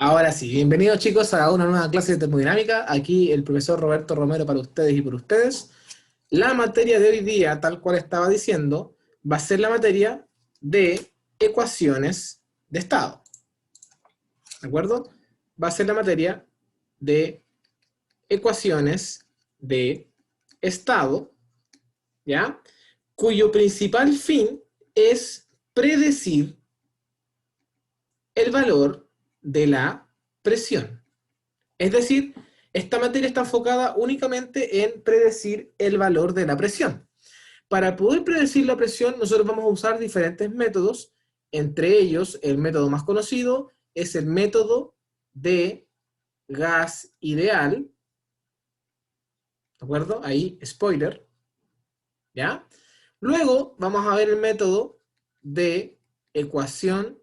Ahora sí, bienvenidos chicos a una nueva clase de termodinámica. Aquí el profesor Roberto Romero para ustedes y por ustedes. La materia de hoy día, tal cual estaba diciendo, va a ser la materia de ecuaciones de estado. ¿De acuerdo? Va a ser la materia de ecuaciones de estado, ¿ya? Cuyo principal fin es predecir el valor de la presión. Es decir, esta materia está enfocada únicamente en predecir el valor de la presión. Para poder predecir la presión, nosotros vamos a usar diferentes métodos. Entre ellos, el método más conocido es el método de gas ideal. ¿De acuerdo? Ahí, spoiler. ¿Ya? Luego vamos a ver el método de ecuación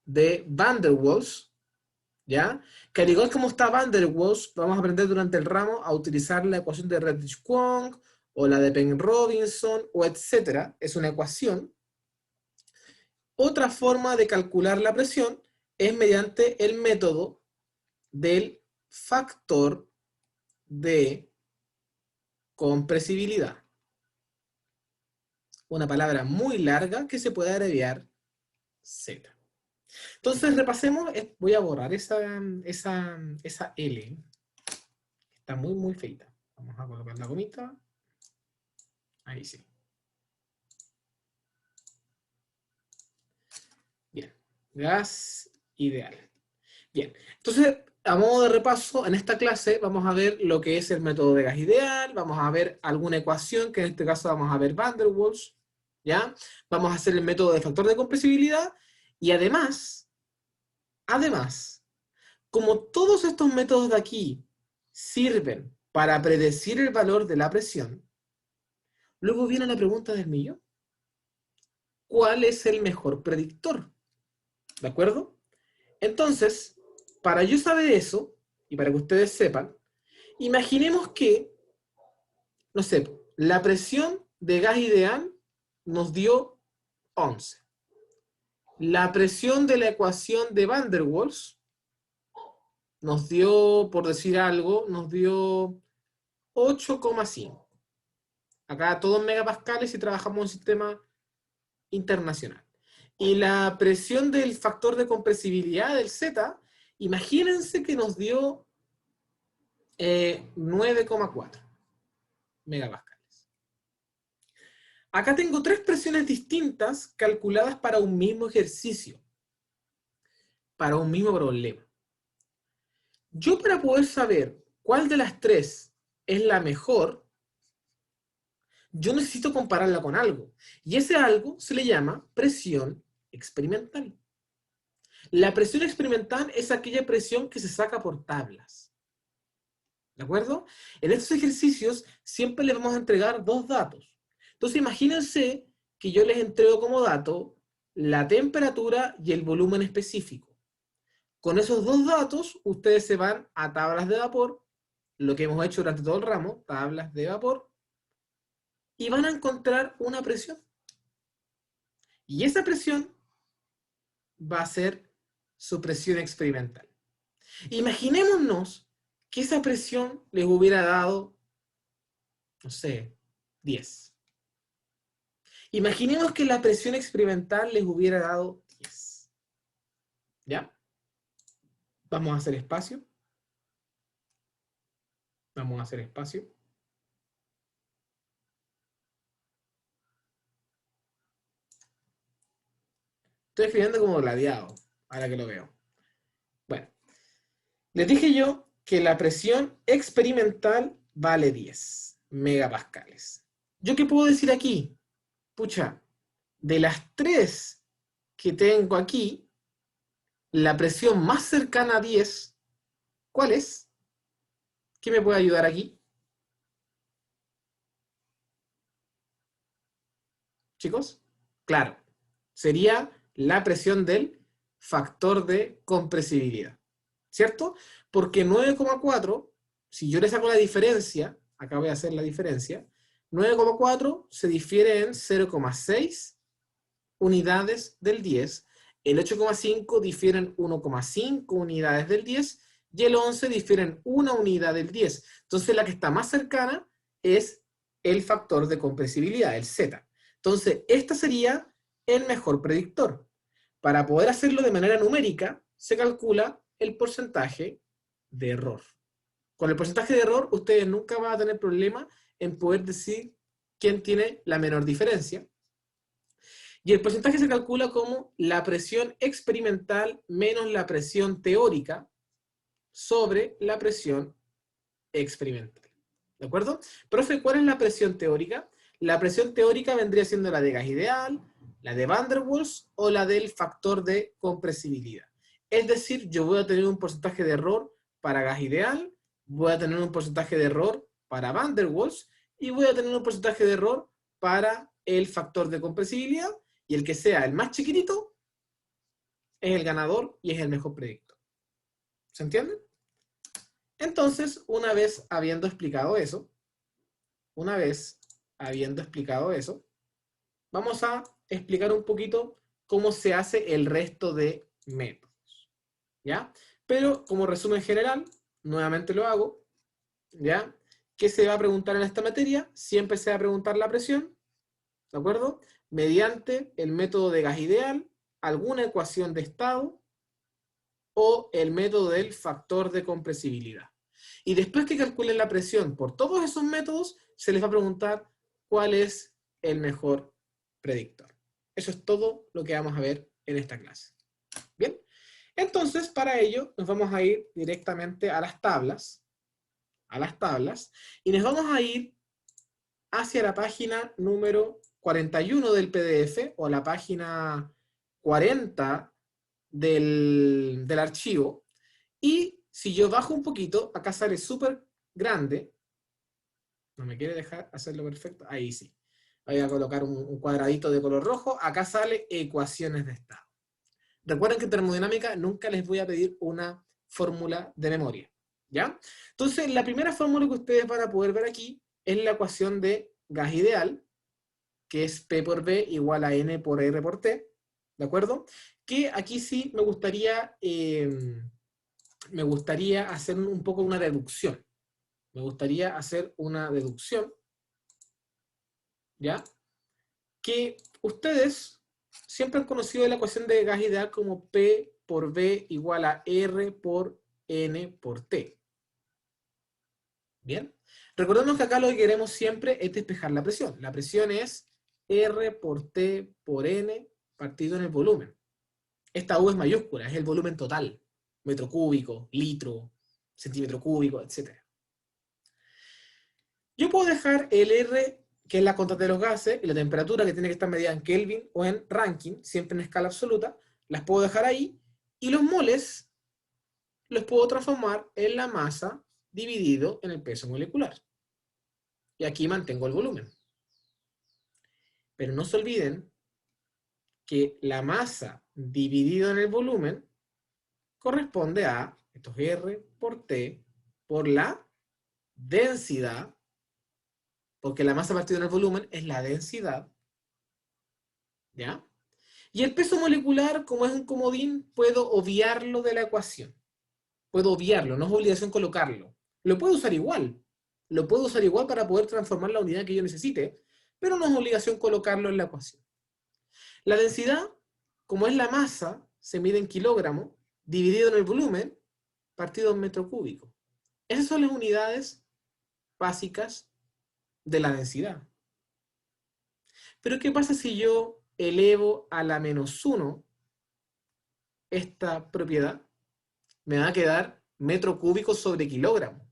de Van der Waals. ¿Ya? Que al igual como está Van der Waals, vamos a aprender durante el ramo a utilizar la ecuación de Redlich-Kwong o la de Penn-Robinson o etcétera. Es una ecuación. Otra forma de calcular la presión es mediante el método del factor de compresibilidad. Una palabra muy larga que se puede abreviar Z. Entonces repasemos, voy a borrar esa L. Está muy, muy feita. Vamos a colocar la gomita. Ahí sí. Bien. Gas ideal. Bien. Entonces, a modo de repaso, en esta clase vamos a ver lo que es el método de gas ideal, vamos a ver alguna ecuación, que en este caso vamos a ver Van der Waals, ¿ya? Vamos a hacer el método de factor de compresibilidad, y además, como todos estos métodos de aquí sirven para predecir el valor de la presión, luego viene la pregunta del millón. ¿Cuál es el mejor predictor? ¿De acuerdo? Entonces, para yo saber eso, y para que ustedes sepan, imaginemos que, no sé, la presión de gas ideal nos dio 11. La presión de la ecuación de Van der Waals nos dio, por decir algo, nos dio 8,5. Acá todo en megapascales y trabajamos en un sistema internacional. Y la presión del factor de compresibilidad del Z, imagínense que nos dio 9,4 megapascales. Acá tengo tres presiones distintas calculadas para un mismo ejercicio, para un mismo problema. Yo, para poder saber cuál de las tres es la mejor, yo necesito compararla con algo. Y ese algo se le llama presión experimental. La presión experimental es aquella presión que se saca por tablas. ¿De acuerdo? En estos ejercicios siempre les vamos a entregar dos datos. Entonces imagínense que yo les entrego como dato la temperatura y el volumen específico. Con esos dos datos, ustedes se van a tablas de vapor, lo que hemos hecho durante todo el ramo, tablas de vapor, y van a encontrar una presión. Y esa presión va a ser su presión experimental. Imaginémonos que esa presión les hubiera dado, no sé, 10. Imaginemos que la presión experimental les hubiera dado 10. ¿Ya? Vamos a hacer espacio. Vamos a hacer espacio. Estoy escribiendo como gladiado, ahora que lo veo. Bueno, les dije yo que la presión experimental vale 10 megapascales. ¿Yo qué puedo decir aquí? Pucha, de las tres que tengo aquí, la presión más cercana a 10, ¿cuál es? ¿Qué me puede ayudar aquí? Chicos, claro, sería la presión del factor de compresibilidad, ¿cierto? Porque 9,4, si yo le saco la diferencia, acá voy a hacer la diferencia, 9,4 se difiere en 0,6 unidades del 10, el 8,5 difieren 1,5 unidades del 10 y el 11 difieren 1 unidad del 10. Entonces la que está más cercana es el factor de compresibilidad, el Z. Entonces, este sería el mejor predictor. Para poder hacerlo de manera numérica, se calcula el porcentaje de error. Con el porcentaje de error, ustedes nunca van a tener problema en poder decir quién tiene la menor diferencia. Y el porcentaje se calcula como la presión experimental menos la presión teórica sobre la presión experimental. ¿De acuerdo? Profe, ¿cuál es la presión teórica? La presión teórica vendría siendo la de gas ideal, la de Van der Waals o la del factor de compresibilidad. Es decir, yo voy a tener un porcentaje de error para gas ideal, voy a tener un porcentaje de error para Van der Waals y voy a tener un porcentaje de error para el factor de compresibilidad, y el que sea el más chiquitito es el ganador y es el mejor predictor. ¿Se entiende? Entonces, una vez habiendo explicado eso, vamos a explicar un poquito cómo se hace el resto de métodos, ¿ya? Pero como resumen general, nuevamente lo hago, ¿ya? ¿Qué se va a preguntar en esta materia? Siempre se va a preguntar la presión, ¿de acuerdo? Mediante el método de gas ideal, alguna ecuación de estado o el método del factor de compresibilidad. Y después que calculen la presión por todos esos métodos, se les va a preguntar cuál es el mejor predictor. Eso es todo lo que vamos a ver en esta clase. Bien, entonces para ello nos vamos a ir directamente a las tablas, y nos vamos a ir hacia la página número 41 del PDF, o la página 40 del archivo, y si yo bajo un poquito, acá sale súper grande, no me quiere dejar hacerlo perfecto, ahí sí, voy a colocar un cuadradito de color rojo, acá sale ecuaciones de estado. Recuerden que en termodinámica nunca les voy a pedir una fórmula de memoria, ¿ya? Entonces, la primera fórmula que ustedes van a poder ver aquí es la ecuación de gas ideal, que es P por B igual a N por R por T, ¿de acuerdo? Que aquí sí me gustaría hacer un poco una deducción. ¿Ya? Que ustedes siempre han conocido la ecuación de gas ideal como P por B igual a R por N por T. ¿Bien? Recordemos que acá lo que queremos siempre es despejar la presión. La presión es R por T por N partido en el volumen. Esta U es mayúscula, es el volumen total. Metro cúbico, litro, centímetro cúbico, etc. Yo puedo dejar el R, que es la constante de los gases, y la temperatura, que tiene que estar medida en Kelvin o en Rankine, siempre en escala absoluta, las puedo dejar ahí, y los moles los puedo transformar en la masa dividido en el peso molecular. Y aquí mantengo el volumen. Pero no se olviden que la masa dividido en el volumen corresponde a, esto es R por T, por la densidad, porque la masa partida en el volumen es la densidad, ¿ya? Y el peso molecular, como es un comodín, puedo obviarlo de la ecuación. Puedo obviarlo, no es obligación colocarlo. Lo puedo usar igual. Lo puedo usar igual para poder transformar la unidad que yo necesite, pero no es obligación colocarlo en la ecuación. La densidad, como es la masa, se mide en kilogramos, dividido en el volumen, partido en metro cúbico. Esas son las unidades básicas de la densidad. Pero ¿qué pasa si yo elevo a la -1 esta propiedad? Me va a quedar metro cúbico sobre kilogramo.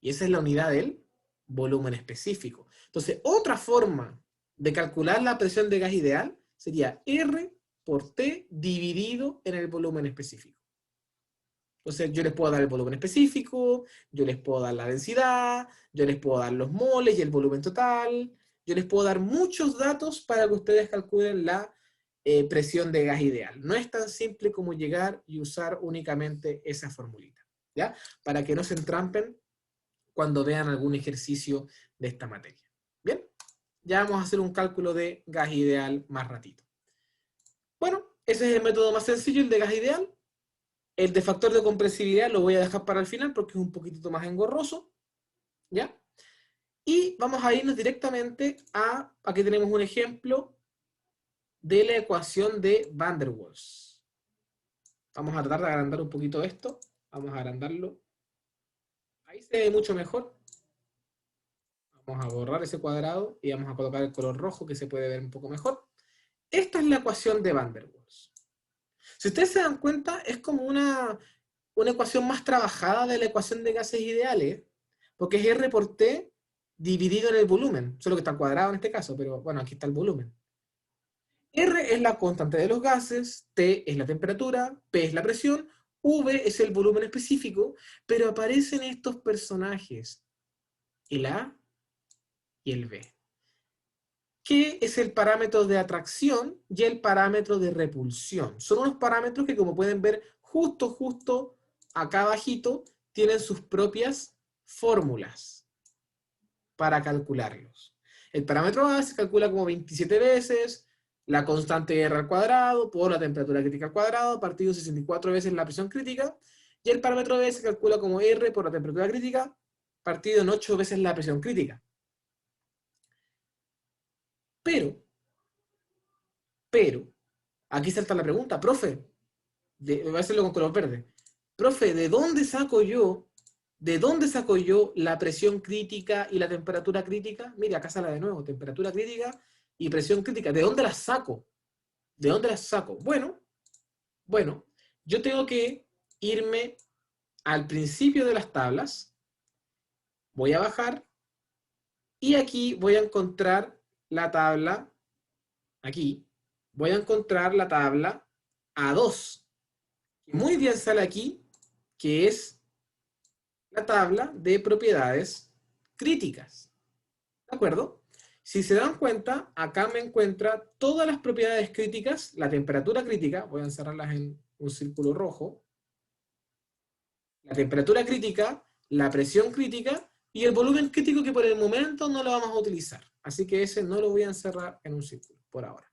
Y esa es la unidad del volumen específico. Entonces, otra forma de calcular la presión de gas ideal sería R por T dividido en el volumen específico. Entonces, yo les puedo dar el volumen específico, yo les puedo dar la densidad, yo les puedo dar los moles y el volumen total, yo les puedo dar muchos datos para que ustedes calculen la presión de gas ideal. No es tan simple como llegar y usar únicamente esa formulita, ¿ya? Para que no se entrampen cuando vean algún ejercicio de esta materia. Bien, ya vamos a hacer un cálculo de gas ideal más ratito. Bueno, Ese es el método más sencillo, el de gas ideal. El de factor de compresibilidad lo voy a dejar para el final porque es un poquitito más engorroso, ¿ya? Y vamos a irnos directamente a, aquí tenemos un ejemplo de la ecuación de Van der Waals. Vamos a tratar de agrandar un poquito esto. Vamos a agrandarlo. Ahí se ve mucho mejor. Vamos a borrar ese cuadrado y vamos a colocar el color rojo que se puede ver un poco mejor. Esta es la ecuación de Van der Waals. Si ustedes se dan cuenta, es como una ecuación más trabajada de la ecuación de gases ideales, porque es R por T dividido en el volumen, solo que está cuadrado en este caso, pero bueno, aquí está el volumen. R es la constante de los gases, T es la temperatura, P es la presión, V es el volumen específico, pero aparecen estos personajes, el A y el B, que es el parámetro de atracción y el parámetro de repulsión. Son unos parámetros que, como pueden ver, justo acá abajito, tienen sus propias fórmulas para calcularlos. El parámetro A se calcula como 27 veces la constante R al cuadrado por la temperatura crítica al cuadrado, partido 64 veces la presión crítica, y el parámetro B se calcula como R por la temperatura crítica, partido en 8 veces la presión crítica. Pero, aquí salta la pregunta, profe, voy a hacerlo con color verde. Profe, ¿de dónde saco yo la presión crítica y la temperatura crítica? Mire, acá sale de nuevo, temperatura crítica y presión crítica. ¿De dónde las saco? ¿De dónde las saco? Bueno, yo tengo que irme al principio de las tablas, voy a bajar, y aquí voy a encontrar la tabla, aquí, voy a encontrar la tabla A2. Muy bien sale aquí, que es la tabla de propiedades críticas. ¿De acuerdo? Si se dan cuenta, acá me encuentra todas las propiedades críticas, la temperatura crítica, voy a encerrarlas en un círculo rojo, la temperatura crítica, la presión crítica y el volumen crítico, que por el momento no lo vamos a utilizar. Así que ese no lo voy a encerrar en un círculo por ahora.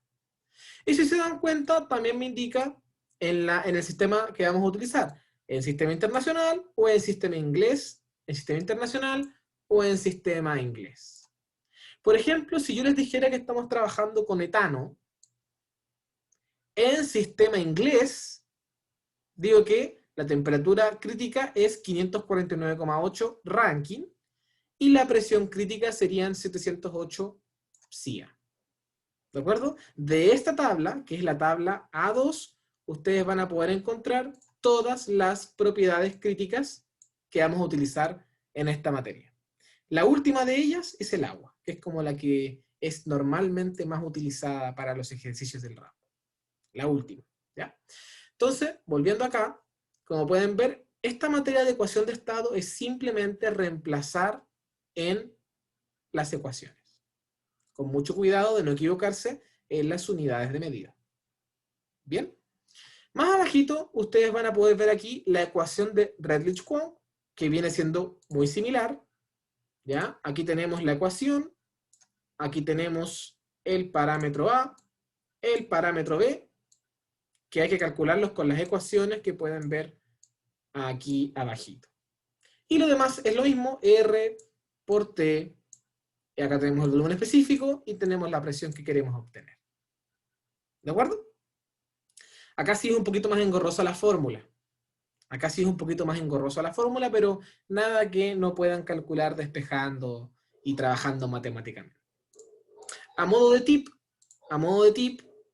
Y si se dan cuenta, también me indica en el sistema que vamos a utilizar, en sistema internacional o en sistema inglés, en sistema internacional o en sistema inglés. Por ejemplo, si yo les dijera que estamos trabajando con etano, en sistema inglés, digo que la temperatura crítica es 549,8 Rankine y la presión crítica serían 708 PSIA. ¿De acuerdo? De esta tabla, que es la tabla A2, ustedes van a poder encontrar todas las propiedades críticas que vamos a utilizar en esta materia. La última de ellas es el agua, que es como la que es normalmente más utilizada para los ejercicios del ramo. La última, ¿ya? Entonces, volviendo acá, como pueden ver, esta materia de ecuación de estado es simplemente reemplazar en las ecuaciones, con mucho cuidado de no equivocarse en las unidades de medida. Bien, más abajito ustedes van a poder ver aquí la ecuación de Redlich-Kwong, que viene siendo muy similar, ¿ya? Aquí tenemos la ecuación, aquí tenemos el parámetro A, el parámetro B, que hay que calcularlos con las ecuaciones que pueden ver aquí abajito. Y lo demás es lo mismo, R por T, y acá tenemos el volumen específico y tenemos la presión que queremos obtener. ¿De acuerdo? Acá sí es un poquito más engorrosa la fórmula. Acá sí es un poquito más engorrosa la fórmula, pero nada que no puedan calcular despejando y trabajando matemáticamente. A modo de tip,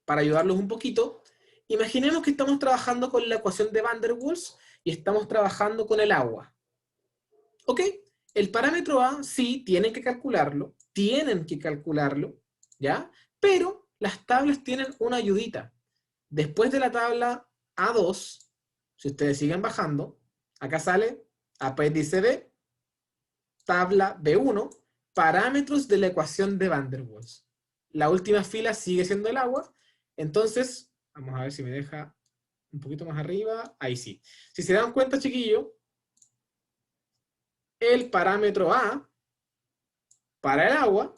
para ayudarlos un poquito, imaginemos que estamos trabajando con la ecuación de Van der Waals y estamos trabajando con el agua. ¿Ok? El parámetro A sí tienen que calcularlo, ¿ya? Pero las tablas tienen una ayudita. Después de la tabla A2, si ustedes siguen bajando, acá sale apéndice B, tabla B1, parámetros de la ecuación de Van der Waals. La última fila sigue siendo el agua, entonces, vamos a ver si me deja un poquito más arriba, ahí sí. Si se dan cuenta, chiquillos, el parámetro A para el agua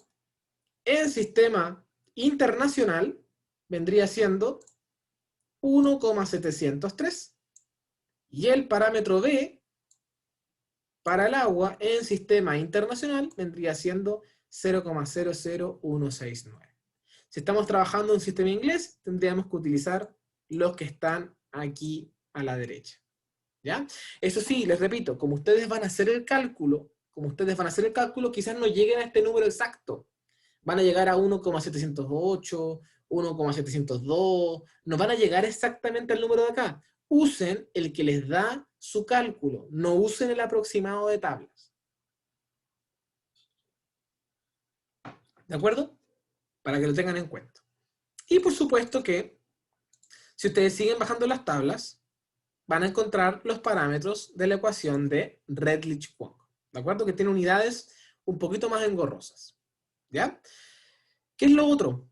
en sistema internacional vendría siendo 1,703. Y el parámetro B para el agua en sistema internacional vendría siendo 0,00169. Si estamos trabajando en un sistema inglés, tendríamos que utilizar los que están aquí a la derecha. ¿Ya? Eso sí, les repito, como ustedes van a hacer el cálculo, quizás no lleguen a este número exacto. Van a llegar a 1,708, 1,702, no van a llegar exactamente al número de acá. Usen el que les da su cálculo, no usen el aproximado de tablas. ¿De acuerdo? Para que lo tengan en cuenta. Y por supuesto que, si ustedes siguen bajando las tablas, van a encontrar los parámetros de la ecuación de Redlich-Kwong. ¿De acuerdo? Que tiene unidades un poquito más engorrosas. ¿Ya? ¿Qué es lo otro?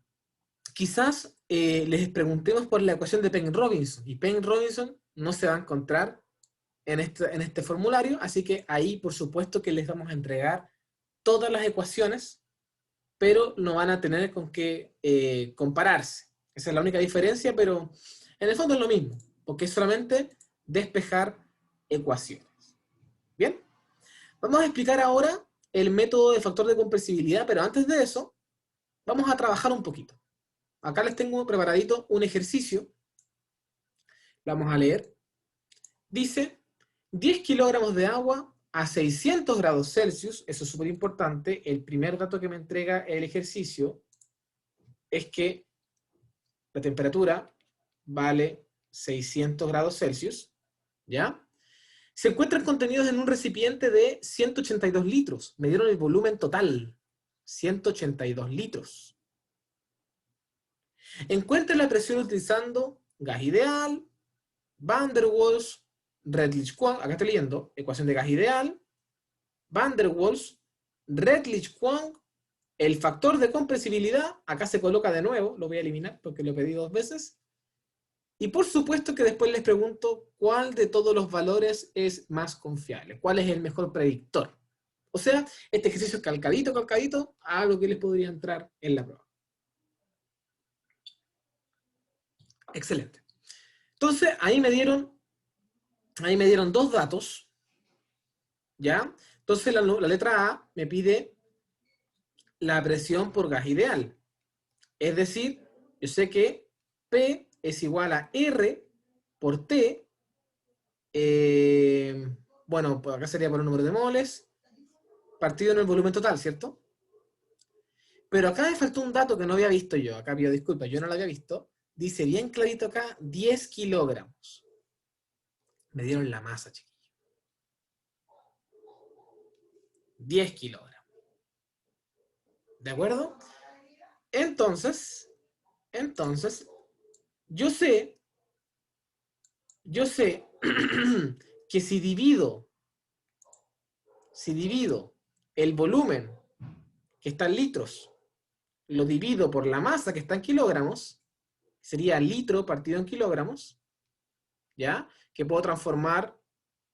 Quizás les preguntemos por la ecuación de Penn-Robinson, y Penn-Robinson no se va a encontrar en este formulario, así que ahí por supuesto que les vamos a entregar todas las ecuaciones, pero no van a tener con qué compararse. Esa es la única diferencia, pero en el fondo es lo mismo, porque es solamente despejar ecuaciones. ¿Bien? Vamos a explicar ahora el método de factor de compresibilidad, pero antes de eso, vamos a trabajar un poquito. Acá les tengo preparadito un ejercicio. Lo vamos a leer. Dice, 10 kilogramos de agua a 600 grados Celsius. Eso es súper importante. El primer dato que me entrega el ejercicio es que la temperatura vale 600 grados Celsius. ¿Ya? Se encuentran contenidos en un recipiente de 182 litros. Me dieron el volumen total. 182 litros. Encuentre la presión utilizando gas ideal, Van der Waals, Redlich-Kwong, acá estoy leyendo, ecuación de gas ideal, Van der Waals, Redlich-Kwong, el factor de compresibilidad, acá se coloca de nuevo, lo voy a eliminar porque lo pedí 2 veces, y por supuesto que después les pregunto cuál de todos los valores es más confiable, cuál es el mejor predictor. O sea, este ejercicio es calcadito, a algo que les podría entrar en la prueba. Excelente. Entonces, ahí me dieron 2 datos, ¿ya? Entonces, la letra A me pide la presión por gas ideal. Es decir, yo sé que P es igual a R por T. Bueno, pues acá sería por el número de moles, partido en el volumen total, ¿cierto? Pero acá me faltó un dato que no había visto yo. Acá pido disculpas, yo no lo había visto. Dice bien clarito acá, 10 kilogramos. Me dieron la masa, chiquillos. 10 kilogramos. ¿De acuerdo? Entonces, yo sé que si divido el volumen que está en litros, lo divido por la masa que está en kilogramos, sería litro partido en kilogramos, ¿ya? Que puedo transformar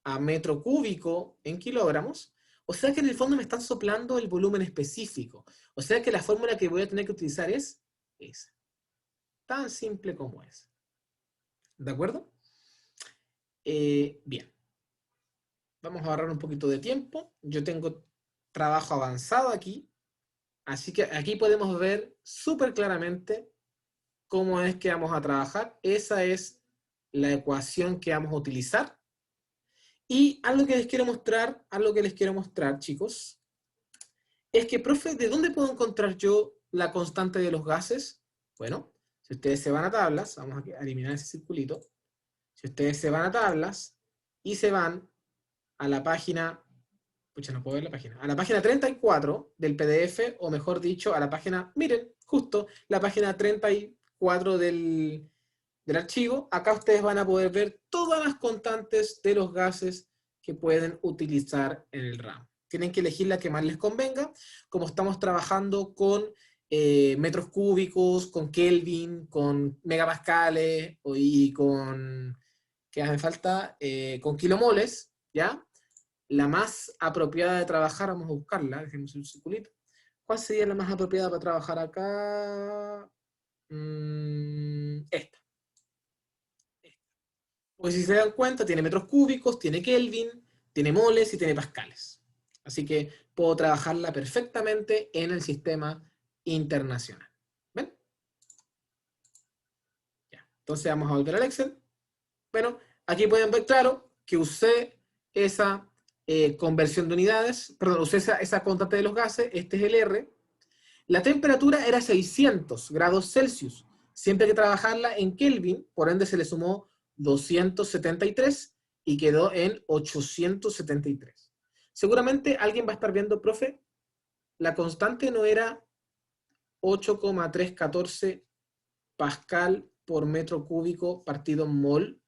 a metro cúbico en kilogramos. O sea que en el fondo me están soplando el volumen específico. O sea que la fórmula que voy a tener que utilizar es esa. Tan simple como es. ¿De acuerdo? Bien. Vamos a ahorrar un poquito de tiempo. Yo tengo trabajo avanzado aquí. Así que aquí podemos ver súper claramente cómo es que vamos a trabajar. Esa es la ecuación que vamos a utilizar. Y algo que les quiero mostrar, chicos, es que, profe, ¿de dónde puedo encontrar yo la constante de los gases? Bueno, si ustedes se van a tablas, vamos a eliminar ese circulito. Si ustedes se van a tablas y se van a la página, no puedo ver la página, a la página 34 del PDF, o mejor dicho, a la página, miren, justo la página 34 del archivo, acá ustedes van a poder ver todas las constantes de los gases que pueden utilizar en el RAM. Tienen que elegir la que más les convenga, como estamos trabajando con metros cúbicos, con Kelvin, con megapascales y con, ¿qué me falta? Con kilomoles, ¿ya? La más apropiada de trabajar, vamos a buscarla, dejemos un circulito. ¿Cuál sería la más apropiada para trabajar acá? Esta. Pues si se dan cuenta, tiene metros cúbicos, tiene Kelvin, tiene moles y tiene pascales. Así que puedo trabajarla perfectamente en el sistema internacional. ¿Ven? Ya. Entonces vamos a volver al Excel. Bueno, aquí pueden ver claro que usé esa conversión de unidades, perdón, usé esa constante de los gases, este es el R. La temperatura era 600 grados Celsius. Siempre hay que trabajarla en Kelvin, por ende se le sumó 273 y quedó en 873. Seguramente alguien va a estar viendo, profe, la constante no era 8,314 pascal por metro cúbico partido mol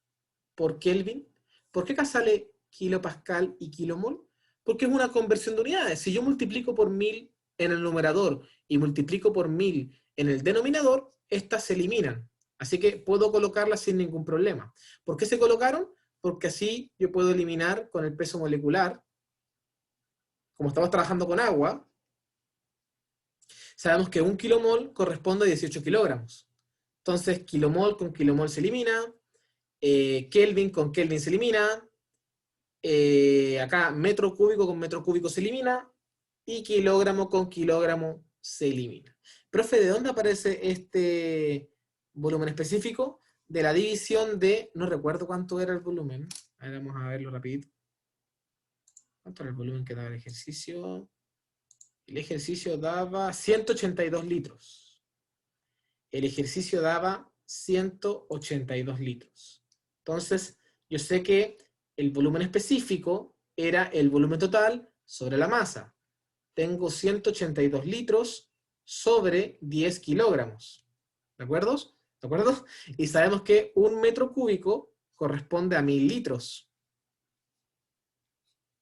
por Kelvin. ¿Por qué acá sale kilopascal y kilomol? Porque es una conversión de unidades. Si yo multiplico por 1000 en el numerador y multiplico por 1000 en el denominador, estas se eliminan. Así que puedo colocarlas sin ningún problema. ¿Por qué se colocaron? Porque así yo puedo eliminar con el peso molecular. Como estamos trabajando con agua, sabemos que un kilomol corresponde a 18 kilogramos. Entonces, kilomol con kilomol se elimina, Kelvin con Kelvin se elimina, acá metro cúbico con metro cúbico se elimina, y kilogramo con kilogramo se elimina. Profe, ¿de dónde aparece este volumen específico? De la división de, no recuerdo cuánto era el volumen, a ver, vamos a verlo rapidito. ¿Cuánto era el volumen que daba el ejercicio? El ejercicio daba 182 litros. El ejercicio daba 182 litros. Entonces, yo sé que el volumen específico era el volumen total sobre la masa. Tengo 182 litros sobre 10 kilogramos. ¿De acuerdo? ¿De acuerdo? Y sabemos que un metro cúbico corresponde a 1000 litros.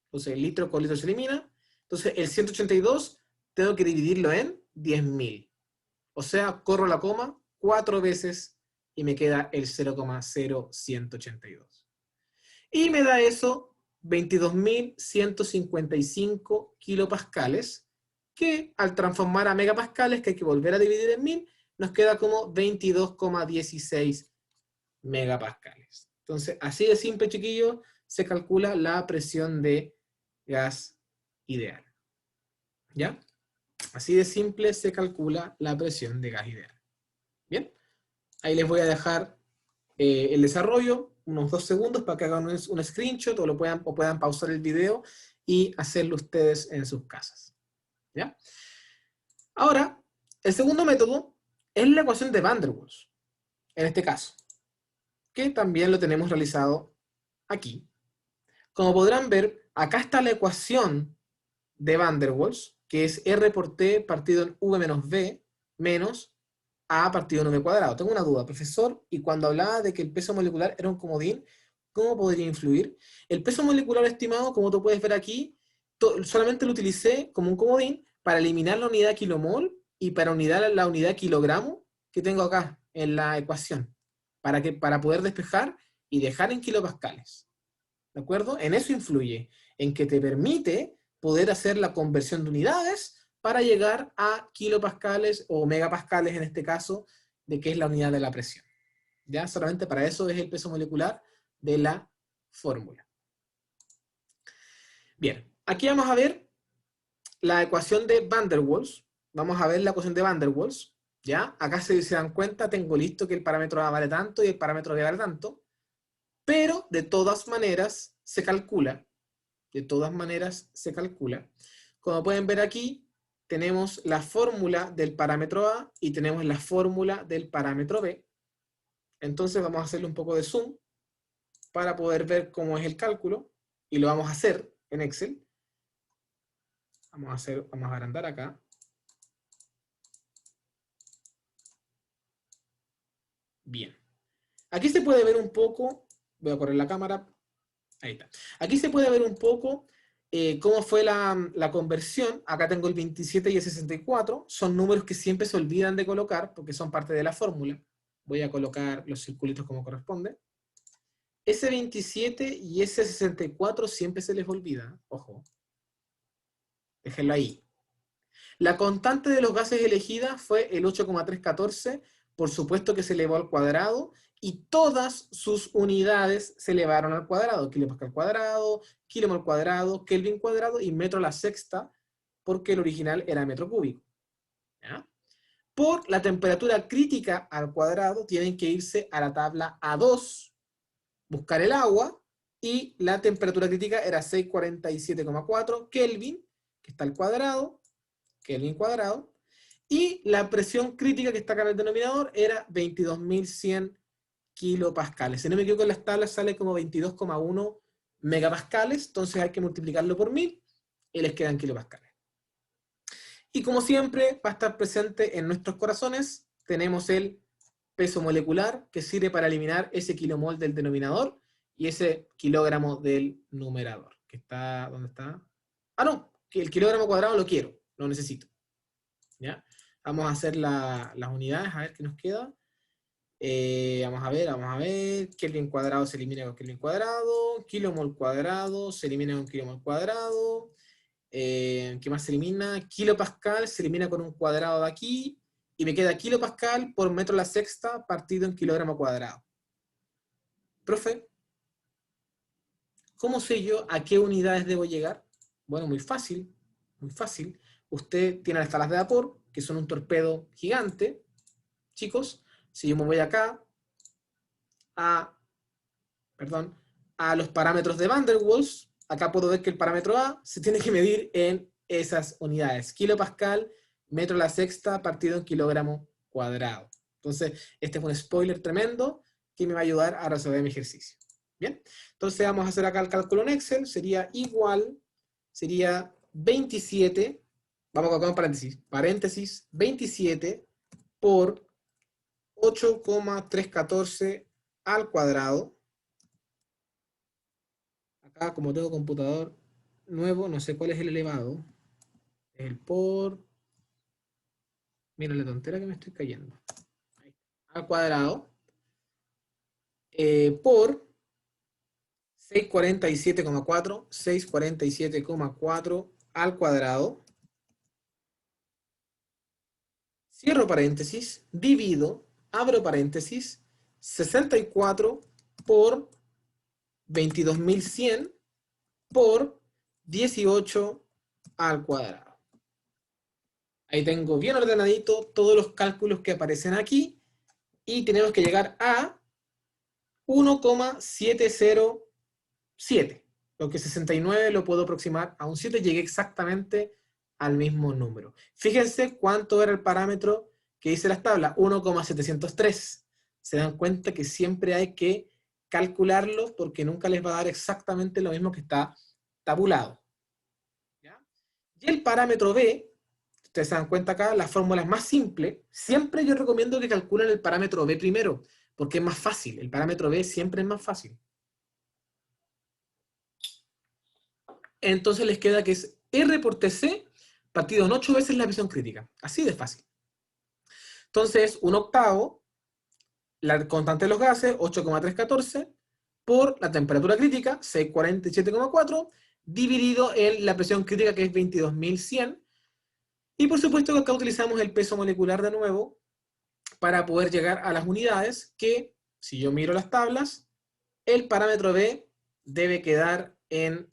Entonces, el litro con litro se elimina. Entonces, el 182 tengo que dividirlo en 10.000. O sea, corro la coma 4 veces y me queda el 0,0182. Y me da eso 22.155 kilopascales, que al transformar a megapascales, que hay que volver a dividir en 1000, nos queda como 22,16 megapascales. Entonces, así de simple, chiquillos, se calcula la presión de gas ideal. ¿Ya? Así de simple se calcula la presión de gas ideal. Bien, ahí les voy a dejar el desarrollo, unos 2 segundos para que hagan un screenshot o puedan pausar el video y hacerlo ustedes en sus casas. ¿Ya? Ahora, el segundo método es la ecuación de Van der Waals, en este caso, que también lo tenemos realizado aquí. Como podrán ver, acá está la ecuación de Van der Waals, que es R por T partido en V menos B menos A partido en V cuadrado. Tengo una duda, profesor, y cuando hablaba de que el peso molecular era un comodín, ¿cómo podría influir? El peso molecular estimado, como tú puedes ver aquí, solamente lo utilicé como un comodín para eliminar la unidad kilomol y para la unidad kilogramo que tengo acá en la ecuación, para poder despejar y dejar en kilopascales. ¿De acuerdo? En eso influye, en que te permite poder hacer la conversión de unidades para llegar a kilopascales o megapascales en este caso, de que es la unidad de la presión. ¿Ya? Solamente para eso es el peso molecular de la fórmula. Bien, aquí vamos a ver la ecuación de Van der Waals. Vamos a ver la ecuación de Van der Waals. ¿Ya? Acá se dan cuenta, tengo listo que el parámetro A vale tanto y el parámetro B vale tanto, pero de todas maneras se calcula. De todas maneras se calcula. Como pueden ver aquí, tenemos la fórmula del parámetro A y tenemos la fórmula del parámetro B. Entonces vamos a hacerle un poco de zoom para poder ver cómo es el cálculo y lo vamos a hacer en Excel. Vamos a agrandar acá. Bien. Aquí se puede ver un poco, voy a correr la cámara, ahí está. Aquí se puede ver un poco cómo fue la conversión. Acá tengo el 27 y el 64. Son números que siempre se olvidan de colocar porque son parte de la fórmula. Voy a colocar los circulitos como corresponde. Ese 27 y ese 64 siempre se les olvida. Ojo. Déjenlo ahí. La constante de los gases elegida fue el 8,314. Por supuesto que se elevó al cuadrado y todas sus unidades se elevaron al cuadrado, kilopascal cuadrado, kilomol cuadrado, Kelvin cuadrado y metro a la sexta, porque el original era metro cúbico. ¿Ya? Por la temperatura crítica al cuadrado tienen que irse a la tabla A2, buscar el agua, y la temperatura crítica era 647,4 Kelvin, que está al cuadrado, Kelvin cuadrado, y la presión crítica que está acá en el denominador era 22.100 kilopascales. Si no me equivoco, en las tablas sale como 22,1 megapascales, entonces hay que multiplicarlo por 1000 y les quedan kilopascales. Y como siempre, va a estar presente en nuestros corazones, tenemos el peso molecular, que sirve para eliminar ese kilomol del denominador y ese kilogramo del numerador, que está, ¿dónde está? Ah, no, que el kilogramo cuadrado lo quiero, lo necesito. ¿Ya? Vamos a hacer las unidades, a ver qué nos queda. Vamos a ver, Kelvin cuadrado se elimina con Kelvin cuadrado, kilomol cuadrado se elimina con kilomol cuadrado, ¿qué más se elimina? Kilopascal se elimina con un cuadrado de aquí, y me queda kilopascal por metro a la sexta partido en kilogramo cuadrado. Profe, ¿cómo sé yo a qué unidades debo llegar? Bueno, muy fácil, muy fácil. Usted tiene las tablas de vapor, que son un torpedo gigante. Chicos, si yo me voy acá a los parámetros de Van der Waals, acá puedo ver que el parámetro A se tiene que medir en esas unidades. Kilopascal, metro a la sexta, partido en kilogramo cuadrado. Entonces, este es un spoiler tremendo que me va a ayudar a resolver mi ejercicio. Bien, entonces vamos a hacer acá el cálculo en Excel. Sería 27, vamos a colocar un paréntesis, 27 por 8,314 al cuadrado. Acá, como tengo computador nuevo, no sé cuál es el elevado. El por... Mira la tontera que me estoy cayendo. Ahí. Al cuadrado. Por 647,4 al cuadrado. Cierro paréntesis, divido, abro paréntesis, 64 por 22.100 por 18 al cuadrado. Ahí tengo bien ordenadito todos los cálculos que aparecen aquí y tenemos que llegar a 1,707. Lo que 69 lo puedo aproximar a un 7, llegué exactamente al mismo número. Fíjense cuánto era el parámetro que dice las tablas, 1,703. Se dan cuenta que siempre hay que calcularlo porque nunca les va a dar exactamente lo mismo que está tabulado. ¿Ya? Y el parámetro B, ustedes se dan cuenta acá, la fórmula es más simple. Siempre yo recomiendo que calculen el parámetro B primero, porque es más fácil. El parámetro B siempre es más fácil. Entonces les queda que es R por TC partido en 8 veces la presión crítica. Así de fácil. Entonces, un octavo, la constante de los gases, 8,314, por la temperatura crítica, 647,4, dividido en la presión crítica, que es 22.100. Y por supuesto que acá utilizamos el peso molecular de nuevo para poder llegar a las unidades, que, si yo miro las tablas, el parámetro B debe quedar en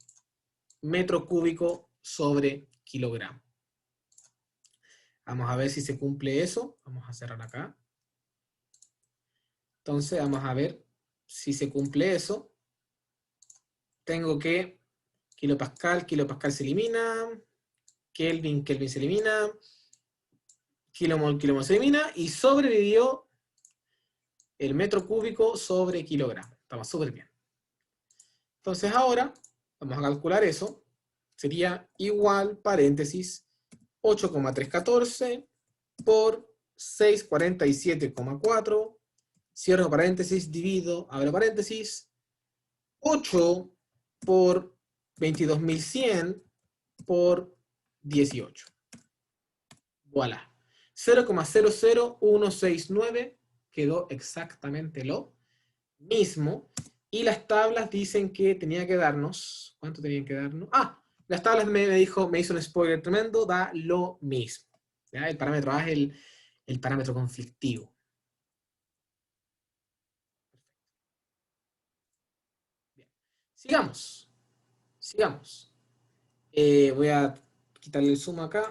metro cúbico sobre kilogramo. Vamos a ver si se cumple eso. Vamos a cerrar acá. Entonces vamos a ver si se cumple eso. Tengo que kilopascal se elimina, Kelvin se elimina, kilomol se elimina, y sobrevivió el metro cúbico sobre kilogramo. Estamos súper bien. Entonces ahora vamos a calcular eso. Sería igual, paréntesis, 8,314 por 647,4, cierro paréntesis, divido, abro paréntesis, 8 por 22.100 por 18. Voilà. 0,00169 quedó exactamente lo mismo. Y las tablas dicen que tenía que darnos... ¿Cuánto tenían que darnos? Ah, las tablas me hizo un spoiler tremendo, da lo mismo. ¿Ya? El parámetro A es el parámetro conflictivo. Sigamos. Sigamos. Voy a quitarle el zoom acá.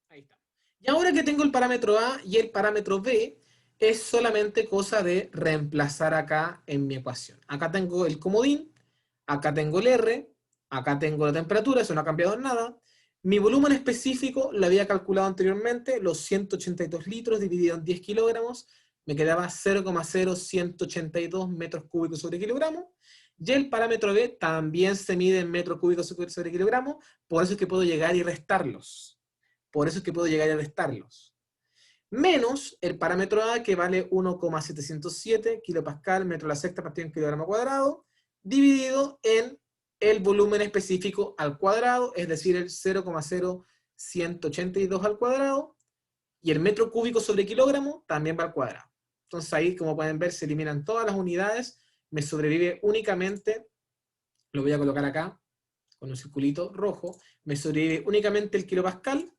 Ahí está. Y ahora que tengo el parámetro A y el parámetro B, es solamente cosa de reemplazar acá en mi ecuación. Acá tengo el comodín, acá tengo el R, acá tengo la temperatura, eso no ha cambiado en nada. Mi volumen específico lo había calculado anteriormente, los 182 litros dividido en 10 kilogramos, me quedaba 0,0182 metros cúbicos sobre kilogramo. Y el parámetro B también se mide en metros cúbicos sobre kilogramo, por eso es que puedo llegar y restarlos. Por eso es que puedo llegar y restarlos. Menos el parámetro A, que vale 1,707 kilopascal metro a la sexta partido en kilogramo cuadrado, dividido en el volumen específico al cuadrado, es decir, el 0,0182 al cuadrado, y el metro cúbico sobre kilogramo también va al cuadrado. Entonces ahí, como pueden ver, se eliminan todas las unidades, me sobrevive únicamente, lo voy a colocar acá, con un circulito rojo, me sobrevive únicamente el kilopascal,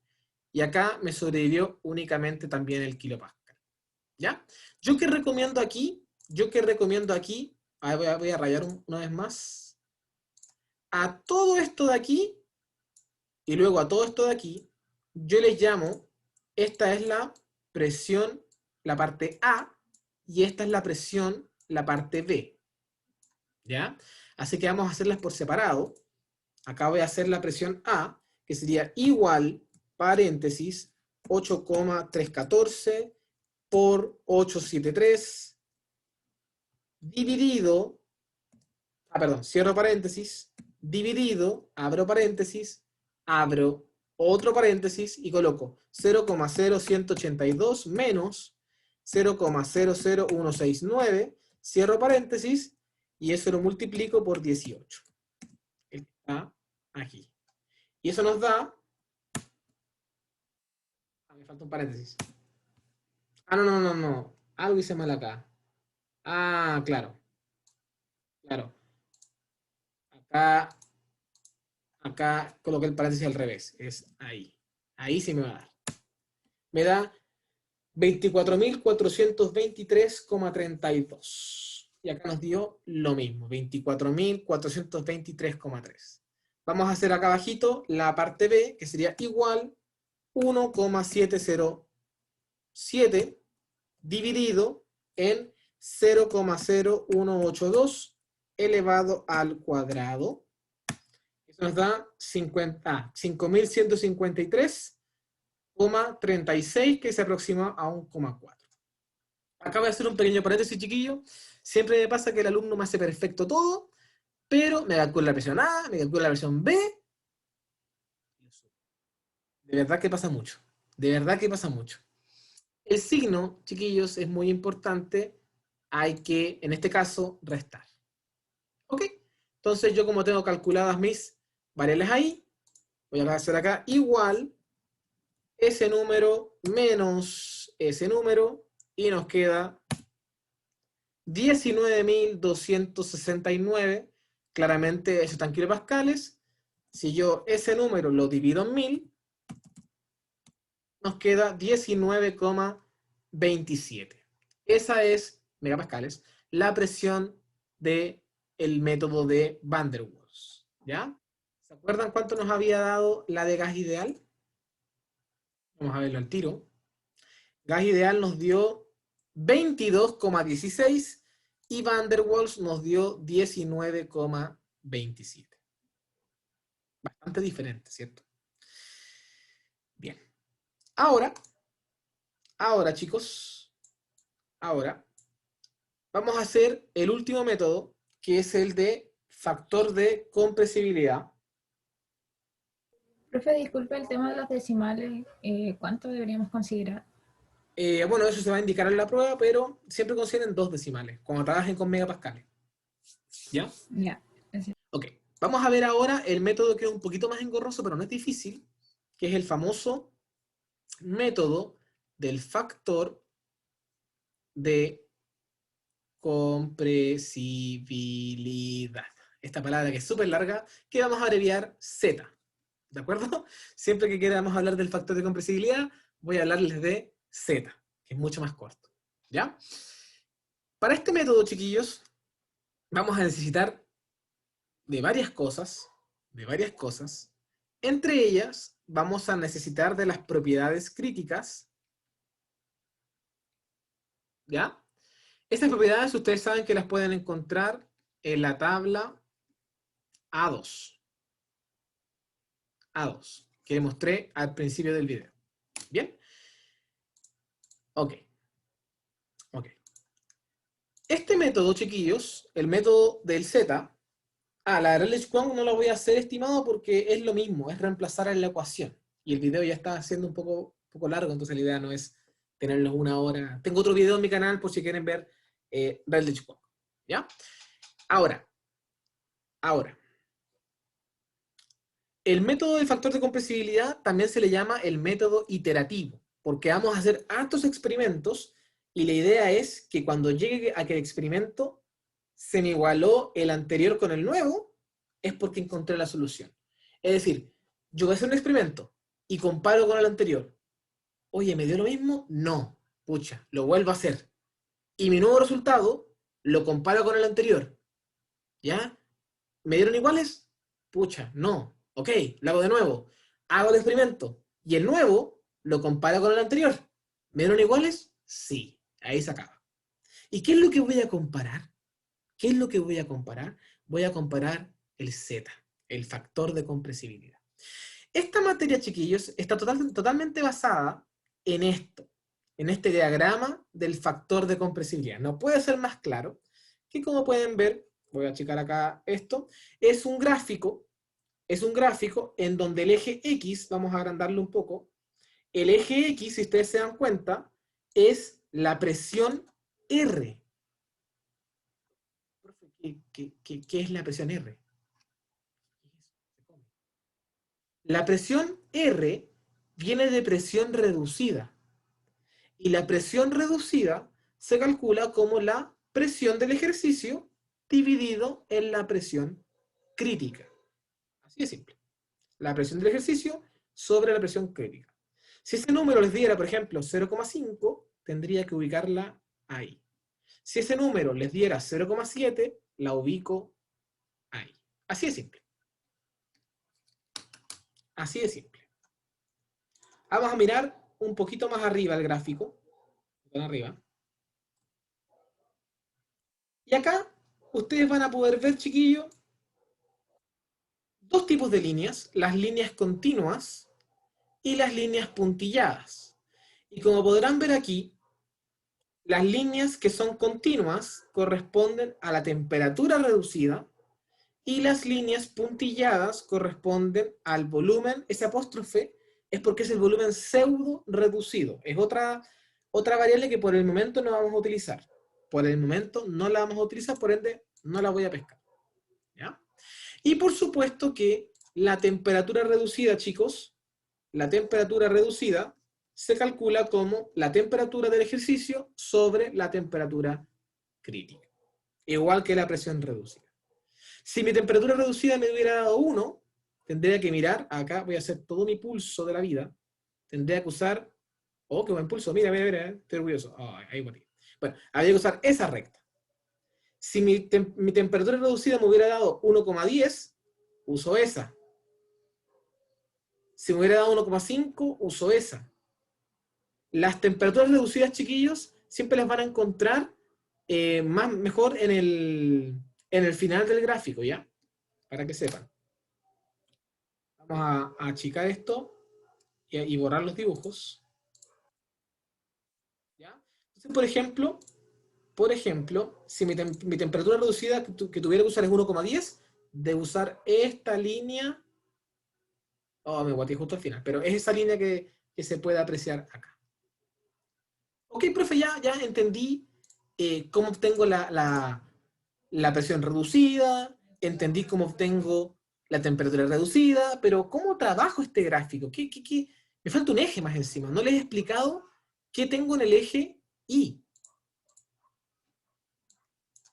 y acá me sobrevivió únicamente también el kilopascal. ¿Ya? Yo que recomiendo aquí, voy a rayar una vez más, a todo esto de aquí, y luego a todo esto de aquí, yo les llamo, esta es la presión, la parte A, y esta es la presión, la parte B. ¿Ya? Así que vamos a hacerlas por separado. Acá voy a hacer la presión A, que sería igual, paréntesis, 8,314 por 873, dividido, cierro paréntesis, dividido, abro paréntesis, abro otro paréntesis y coloco 0,0182 menos 0,00169, cierro paréntesis, y eso lo multiplico por 18. Está aquí. Y eso nos da... me falta un paréntesis. No. Algo hice mal acá. Claro. Acá coloqué el paréntesis al revés. Es ahí. Ahí sí me va a dar. Me da 24.423,32. Y acá nos dio lo mismo. 24.423,3. Vamos a hacer acá abajito la parte B, que sería igual 1,707 dividido en 0,0182 elevado al cuadrado. Eso nos da 5.153,36, que se aproxima a 1,4. Acá voy a hacer un pequeño paréntesis, chiquillo. Siempre me pasa que el alumno me hace perfecto todo, pero me calcula la presión A, me calcula la presión B. De verdad que pasa mucho. De verdad que pasa mucho. El signo, chiquillos, es muy importante. Hay que, en este caso, restar. ¿Ok? Entonces yo, como tengo calculadas mis variables ahí, voy a hacer acá igual ese número menos ese número, y nos queda 19.269. Claramente eso está en kilopascales. Si yo ese número lo divido en 1000, nos queda 19,27. Esa es, megapascales, la presión del método de Van der Waals. ¿Ya? ¿Se acuerdan cuánto nos había dado la de gas ideal? Vamos a verlo al tiro. Gas ideal nos dio 22,16 y Van der Waals nos dio 19,27. Bastante diferente, ¿cierto? Bien. Ahora, chicos, vamos a hacer el último método, que es el de factor de compresibilidad. Profe, disculpe el tema de los decimales, ¿cuánto deberíamos considerar? Bueno, eso se va a indicar en la prueba, pero siempre consideren 2 decimales, cuando trabajen con megapascales. ¿Ya? Ya. Ok, vamos a ver ahora el método que es un poquito más engorroso, pero no es difícil, que es el famoso método del factor de compresibilidad. Esta palabra que es súper larga, que vamos a abreviar Z. ¿De acuerdo? Siempre que queramos hablar del factor de compresibilidad, voy a hablarles de Z, que es mucho más corto. ¿Ya? Para este método, chiquillos, vamos a necesitar de varias cosas, Entre ellas, vamos a necesitar de las propiedades críticas, ¿ya? Estas propiedades ustedes saben que las pueden encontrar en la tabla A2. A2, que les mostré al principio del video. ¿Bien? Ok. Ok. Este método, chiquillos, el método del Z, la de Rayleigh-Kwong no lo voy a hacer, estimado, porque es lo mismo, es reemplazar en la ecuación. Y el video ya está siendo un poco largo, entonces la idea no es tenerlos una hora. Tengo otro video en mi canal por si quieren ver Rayleigh-Kwong. ¿Ya? Ahora. El método del factor de compresibilidad también se le llama el método iterativo, porque vamos a hacer hartos experimentos y la idea es que cuando llegue a que el experimento se me igualó el anterior con el nuevo, es porque encontré la solución. Es decir, yo voy a hacer un experimento y comparo con el anterior. Oye, ¿me dio lo mismo? No. Pucha, lo vuelvo a hacer. Y mi nuevo resultado lo comparo con el anterior. ¿Ya? ¿Me dieron iguales? Pucha, no. Ok, lo hago de nuevo. Hago el experimento. Y el nuevo lo comparo con el anterior. ¿Me dieron iguales? Sí. Ahí se acaba. ¿Y qué es lo que voy a comparar? ¿Qué es lo que voy a comparar? Voy a comparar el Z, el factor de compresibilidad. Esta materia, chiquillos, está totalmente basada en esto, en este diagrama del factor de compresibilidad. No puede ser más claro que, como pueden ver, voy a achicar acá esto, es un gráfico en donde el eje X, vamos a agrandarlo un poco, el eje X, si ustedes se dan cuenta, es la presión R. ¿Qué es la presión R? La presión R viene de presión reducida. Y la presión reducida se calcula como la presión del ejercicio dividido en la presión crítica. Así de simple. La presión del ejercicio sobre la presión crítica. Si ese número les diera, por ejemplo, 0,5, tendría que ubicarla ahí. Si ese número les diera 0,7, la ubico ahí. Así de simple. Así de simple. Vamos a mirar un poquito más arriba el gráfico. Arriba. Y acá ustedes van a poder ver, chiquillos, dos tipos de líneas, las líneas continuas y las líneas puntilladas. Y como podrán ver aquí, las líneas que son continuas corresponden a la temperatura reducida y las líneas puntilladas corresponden al volumen. Ese apóstrofe es porque es el volumen pseudo reducido. Es otra variable que por el momento no vamos a utilizar. Por el momento no la vamos a utilizar, por ende no la voy a pescar. ¿Ya? Y por supuesto que la temperatura reducida, chicos, la temperatura reducida se calcula como la temperatura del ejercicio sobre la temperatura crítica. Igual que la presión reducida. Si mi temperatura reducida me hubiera dado 1, tendría que mirar, acá voy a hacer todo mi pulso de la vida, tendría que usar, oh, qué buen pulso, mira, estoy orgulloso. Oh, ahí boté. Bueno, habría que usar esa recta. Si mi temperatura reducida me hubiera dado 1,10, uso esa. Si me hubiera dado 1,5, uso esa. Las temperaturas reducidas, chiquillos, siempre las van a encontrar mejor en el final del gráfico, ¿ya? Para que sepan. Vamos a achicar esto y borrar los dibujos. ¿Ya? Entonces, por ejemplo, si mi temperatura reducida que tuviera que usar es 1,10, de usar esta línea. Oh, me guaté justo al final, pero es esa línea que se puede apreciar acá. Ok, profe, ya entendí cómo obtengo la presión reducida, entendí cómo obtengo la temperatura reducida, pero ¿cómo trabajo este gráfico? Me falta un eje más encima. No les he explicado qué tengo en el eje Y.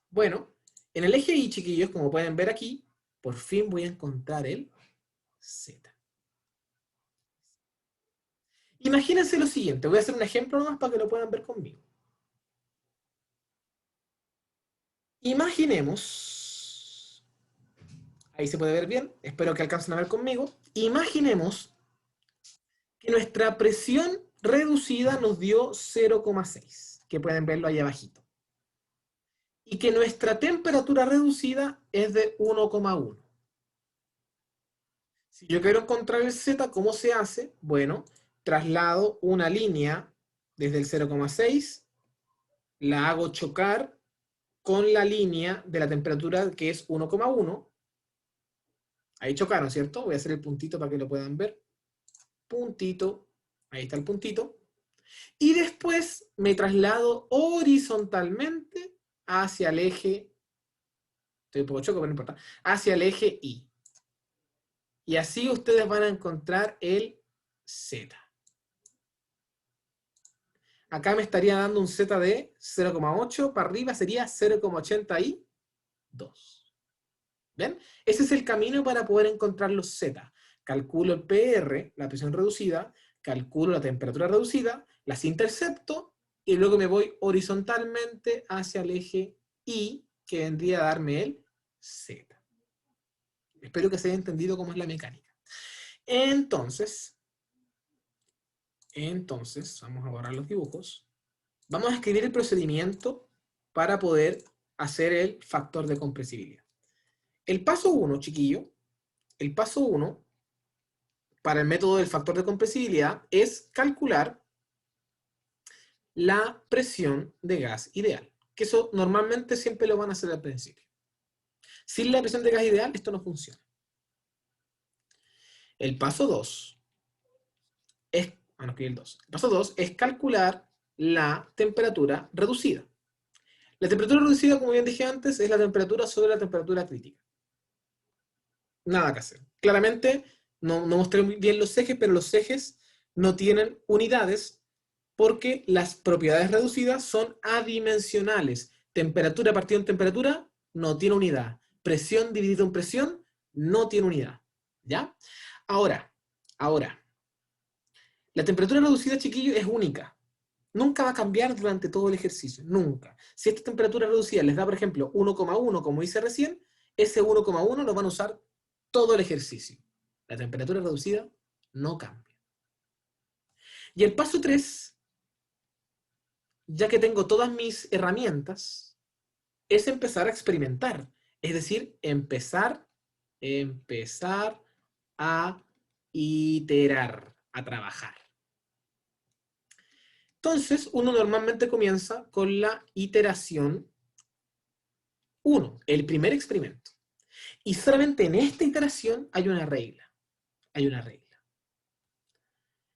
Bueno, en el eje Y, chiquillos, como pueden ver aquí, por fin voy a encontrar el Z. Imagínense lo siguiente, voy a hacer un ejemplo nomás para que lo puedan ver conmigo. Imaginemos, ahí se puede ver bien, espero que alcancen a ver conmigo, imaginemos que nuestra presión reducida nos dio 0,6, que pueden verlo ahí abajito, y que nuestra temperatura reducida es de 1,1. Si yo quiero encontrar el Z, ¿cómo se hace? Bueno, traslado una línea desde el 0,6, la hago chocar con la línea de la temperatura que es 1,1. Ahí chocaron, ¿cierto? Voy a hacer el puntito para que lo puedan ver. Puntito, ahí está el puntito. Y después me traslado horizontalmente hacia el eje, estoy un poco choco, pero no importa, hacia el eje Y. Y así ustedes van a encontrar el Z. Acá me estaría dando un Z de 0,8, para arriba sería 0,82. ¿Ven? Ese es el camino para poder encontrar los Z. Calculo el PR, la presión reducida, calculo la temperatura reducida, las intercepto y luego me voy horizontalmente hacia el eje Y, que vendría a darme el Z. Espero que se haya entendido cómo es la mecánica. Entonces, vamos a borrar los dibujos. Vamos a escribir el procedimiento para poder hacer el factor de compresibilidad. El paso 1, chiquillo, el paso 1 para el método del factor de compresibilidad es calcular la presión de gas ideal. Que eso normalmente siempre lo van a hacer al principio. Sin la presión de gas ideal, esto no funciona. El paso 2 es, el 2. El paso 2 es calcular la temperatura reducida. La temperatura reducida, como bien dije antes, es la temperatura sobre la temperatura crítica. Nada que hacer. Claramente, no mostré muy bien los ejes, pero los ejes no tienen unidades porque las propiedades reducidas son adimensionales. Temperatura partido en temperatura no tiene unidad. Presión dividido en presión no tiene unidad. ¿Ya? Ahora, la temperatura reducida, chiquillo, es única. Nunca va a cambiar durante todo el ejercicio. Nunca. Si esta temperatura reducida les da, por ejemplo, 1,1, como hice recién, ese 1,1 lo van a usar todo el ejercicio. La temperatura reducida no cambia. Y el paso 3, ya que tengo todas mis herramientas, es empezar a experimentar. Es decir, empezar a iterar, a trabajar. Entonces, uno normalmente comienza con la iteración 1, el primer experimento. Y solamente en esta iteración hay una regla.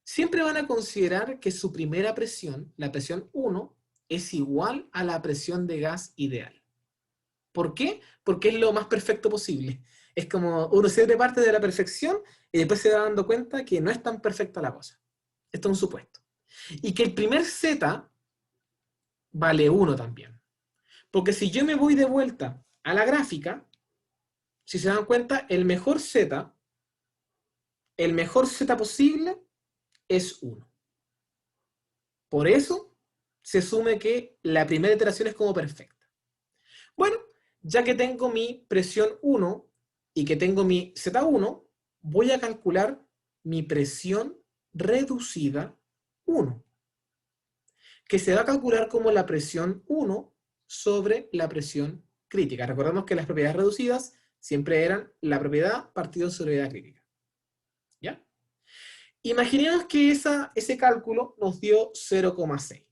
Siempre van a considerar que su primera presión, la presión 1, es igual a la presión de gas ideal. ¿Por qué? Porque es lo más perfecto posible. Es como uno siempre parte de la perfección y después se va dando cuenta que no es tan perfecta la cosa. Esto es un supuesto. Y que el primer Z vale 1 también. Porque si yo me voy de vuelta a la gráfica, si se dan cuenta, el mejor Z posible es 1. Por eso se asume que la primera iteración es como perfecta. Bueno, ya que tengo mi presión 1 y que tengo mi Z1, voy a calcular mi presión reducida 1, que se va a calcular como la presión 1 sobre la presión crítica. Recordemos que las propiedades reducidas siempre eran la propiedad partido sobre la crítica. ¿Ya? Imaginemos que ese cálculo nos dio 0,6.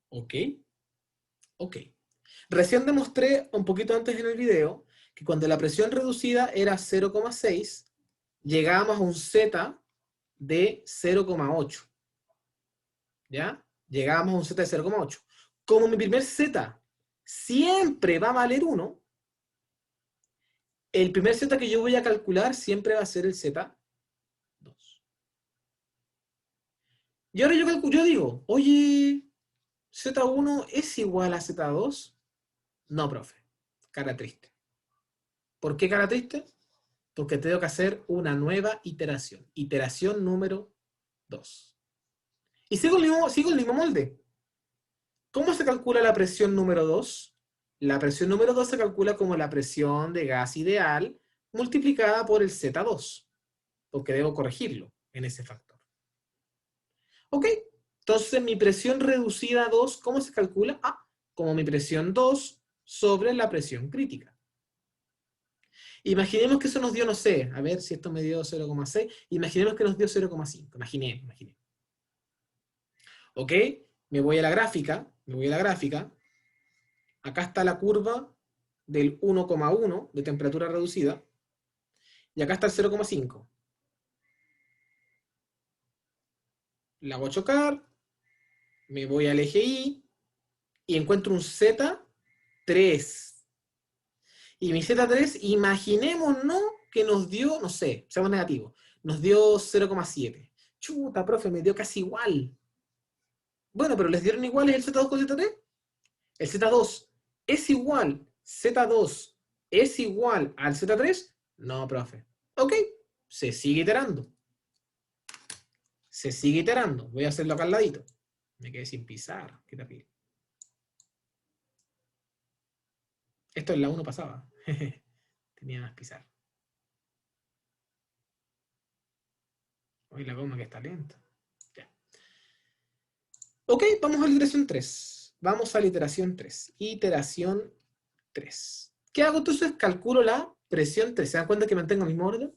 ¿Ok? Ok. Recién demostré un poquito antes en el video que cuando la presión reducida era 0,6, llegábamos a un Z de 0,8. ¿Ya? Llegábamos a un Z de 0,8. Como mi primer Z siempre va a valer 1, el primer Z que yo voy a calcular siempre va a ser el Z2. Y ahora yo digo, oye, Z1 es igual a Z2. No, profe. Cara triste. ¿Por qué cara triste? Porque tengo que hacer una nueva iteración. Iteración número 2. Y sigo el mismo molde. ¿Cómo se calcula la presión número 2? La presión número 2 se calcula como la presión de gas ideal multiplicada por el Z2, porque debo corregirlo en ese factor. ¿Ok? Entonces mi presión reducida a 2, ¿cómo se calcula? Como mi presión 2 sobre la presión crítica. Imaginemos que eso nos dio, no sé, a ver si esto me dio 0,6, imaginemos que nos dio 0,5, imaginé. ¿Ok? Me voy a la gráfica, acá está la curva del 1,1 de temperatura reducida, y acá está el 0,5. La hago chocar, me voy al eje Y, y encuentro un Z3. Y mi Z3, imaginémonos que nos dio, no sé, seamos negativos, nos dio 0,7. Chuta, profe, me dio casi igual. Bueno, pero ¿les dieron iguales el Z2 con Z3? El Z2 es igual, Z2 es igual al Z3. No, profe. Ok, se sigue iterando. Voy a hacerlo acá al ladito. Me quedé sin pisar. Qué terrible. Esto en la 1 pasaba. Tenía más pisar. Hoy la goma que está lenta. Ya. Ok, vamos a la iteración 3. Iteración 3. ¿Qué hago entonces? Calculo la presión 3. ¿Se dan cuenta que mantengo el mismo orden?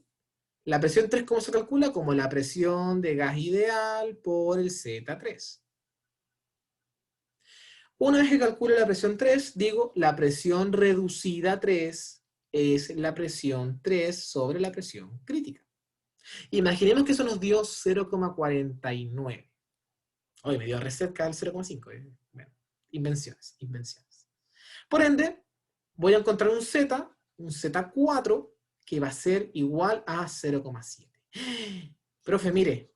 La presión 3, ¿cómo se calcula? Como la presión de gas ideal por el Z3. Una vez que calcule la presión 3, digo, la presión reducida 3 es la presión 3 sobre la presión crítica. Imaginemos que eso nos dio 0,49. Hoy me dio re cerca del 0,5. Bueno, invenciones. Por ende, voy a encontrar un Z4, que va a ser igual a 0,7. Profe, mire,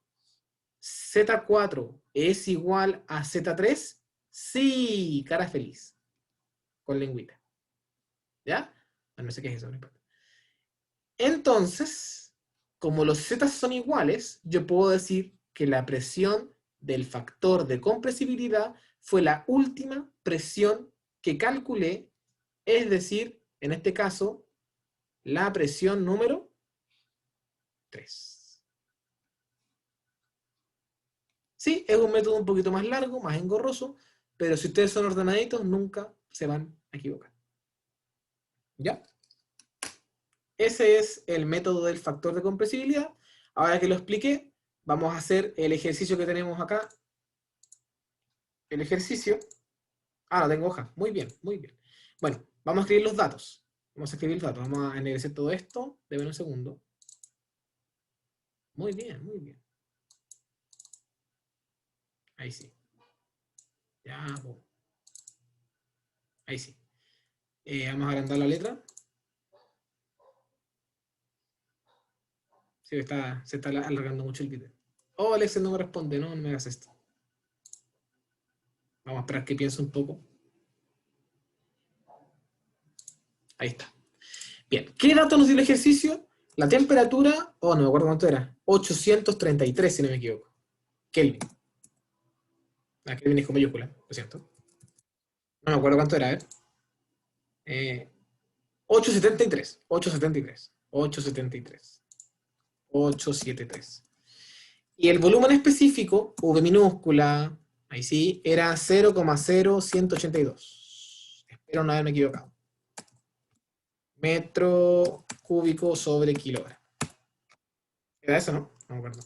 Z4 es igual a Z3. Sí, cara feliz. Con lengüita. ¿Ya? No sé qué es eso, no importa. Entonces, como los Z son iguales, yo puedo decir que la presión del factor de compresibilidad fue la última presión que calculé, es decir, en este caso, la presión número 3. Sí, es un método un poquito más largo, más engorroso, pero si ustedes son ordenaditos, nunca se van a equivocar. ¿Ya? Ese es el método del factor de compresibilidad. Ahora que lo expliqué, vamos a hacer el ejercicio que tenemos acá. El ejercicio. No tengo hoja. Muy bien. Bueno, vamos a escribir los datos. Vamos a ennegrecer todo esto. Deme un segundo. Muy bien. Ahí sí. Ya, ahí sí. Vamos a agrandar la letra. Sí, se está alargando mucho el video. Oh, Alex no me responde. No me hagas esto. Vamos a esperar que piense un poco. Ahí está. Bien, ¿qué dato nos dio el ejercicio? La temperatura, no me acuerdo cuánto era, 833 si no me equivoco. Kelvin. Kelvin es con mayúscula, lo siento. No me acuerdo cuánto era, 873. Y el volumen específico, V minúscula, ahí sí, era 0,0182. Espero no haberme equivocado. Metro cúbico sobre kilogramo. ¿Era eso, no? No me acuerdo.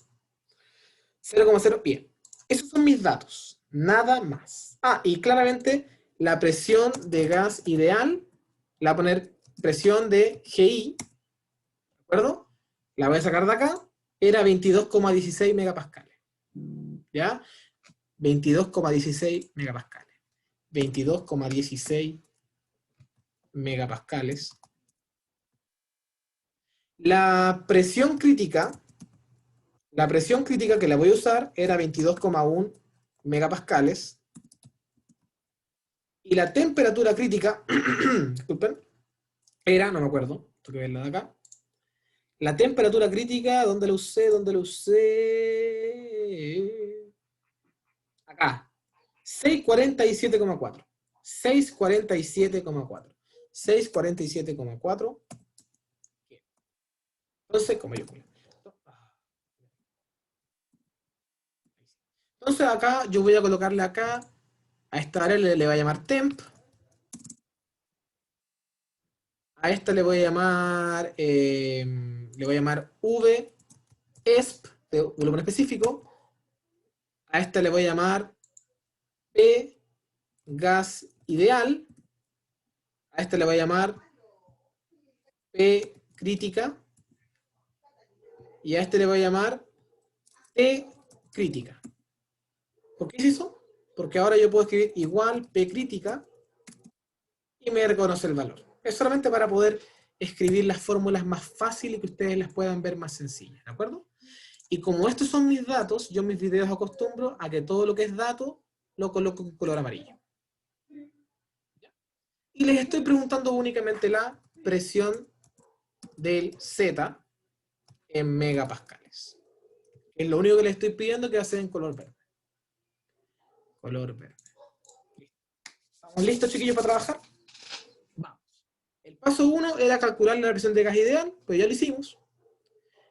0,0, bien. Esos son mis datos. Nada más. Y claramente la presión de gas ideal, la voy a poner presión de GI, ¿de acuerdo? La voy a sacar de acá, era 22,16 megapascales. ¿Ya? 22,16 megapascales. 22,16 megapascales. La presión crítica que la voy a usar era 22,1 megapascales. Y la temperatura crítica, disculpen, era, no me acuerdo, tengo que verla de acá. La temperatura crítica, ¿dónde la usé? Acá, 647,4. 647,4. 647,4. Entonces, como yo. Entonces acá yo voy a colocarle acá, a esta área le voy a llamar temp. A esta le voy a llamar v esp de volumen específico. A esta le voy a llamar p gas ideal. A esta le voy a llamar p crítica. Y a este le voy a llamar t crítica. ¿Por qué es eso? Porque ahora yo puedo escribir igual p crítica y me reconoce el valor. Es solamente para poder escribir las fórmulas más fáciles y que ustedes las puedan ver más sencillas, ¿de acuerdo? Y como estos son mis datos, yo en mis videos acostumbro a que todo lo que es dato lo coloco en color amarillo. Y les estoy preguntando únicamente la presión del Z en megapascales. Es lo único que les estoy pidiendo, que va a ser en color verde. Color verde. ¿Estamos listos, chiquillos, para trabajar? Vamos. El paso 1 era calcular la presión de gas ideal, pues ya lo hicimos.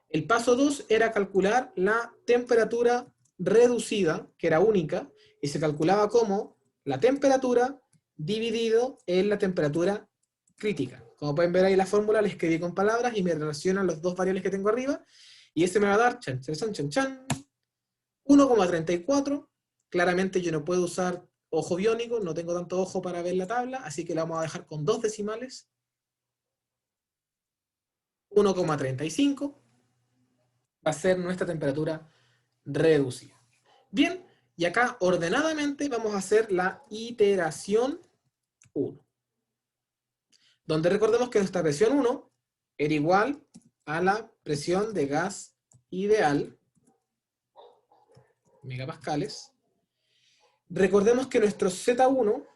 El paso 2 era calcular la temperatura reducida, que era única, y se calculaba como la temperatura dividido en la temperatura crítica. Como pueden ver ahí la fórmula, la escribí con palabras y me relacionan los dos variables que tengo arriba, y ese me va a dar 1,34. Claramente yo no puedo usar ojo biónico, no tengo tanto ojo para ver la tabla, así que la vamos a dejar con 2 decimales. 1,35 va a ser nuestra temperatura reducida. Bien, y acá ordenadamente vamos a hacer la iteración 1. Donde recordemos que nuestra presión 1 era igual a la presión de gas ideal, megapascales. Recordemos que nuestro Z1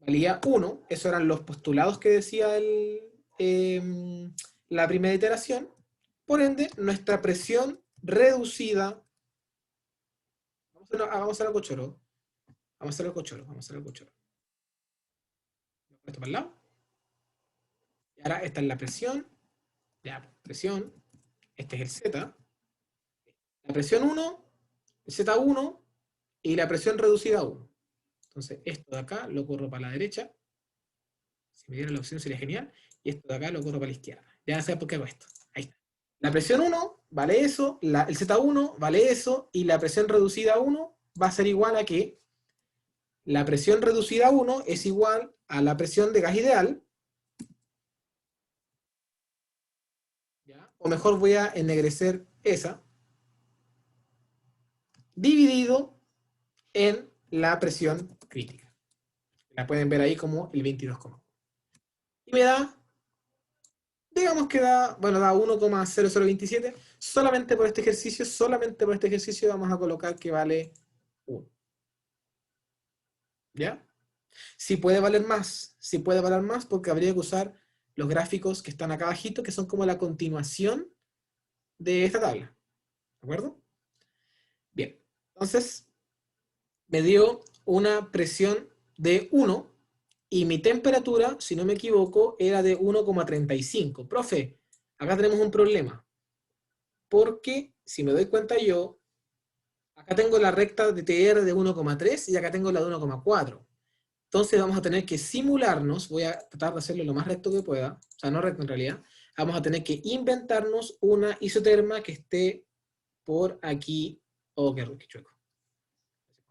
valía 1, esos eran los postulados que decía la primera iteración. Por ende, nuestra presión reducida, vamos a hacer algo choro. Vamos a hacer algo choro. Esto para el lado. Y ahora esta es la presión. Ya, presión. Este es el Z. La presión 1, el Z1 y la presión reducida 1. Entonces, esto de acá lo corro para la derecha. Si me dieran la opción sería genial. Y esto de acá lo corro para la izquierda. Ya sé por qué hago esto. Ahí está. La presión 1 vale eso, el Z1 vale eso, y la presión reducida 1 va a ser igual a que la presión reducida 1 es igual a la presión de gas ideal. ¿Ya? O mejor voy a ennegrecer esa, dividido en la presión crítica. La pueden ver ahí como el 22,1. Y me da, digamos que da 1,0027. Solamente por este ejercicio vamos a colocar que vale 1. ¿Ya? Sí puede valer más porque habría que usar los gráficos que están acá abajito, que son como la continuación de esta tabla. ¿De acuerdo? Bien, entonces me dio una presión de 1 y mi temperatura, si no me equivoco, era de 1,35. Profe, acá tenemos un problema, porque si me doy cuenta yo, acá tengo la recta de TR de 1,3 y acá tengo la de 1,4. Entonces vamos a tener que simularnos, voy a tratar de hacerlo lo más recto que pueda, o sea, no recto en realidad, vamos a tener que inventarnos una isoterma que esté por aquí. Oh, qué chueco.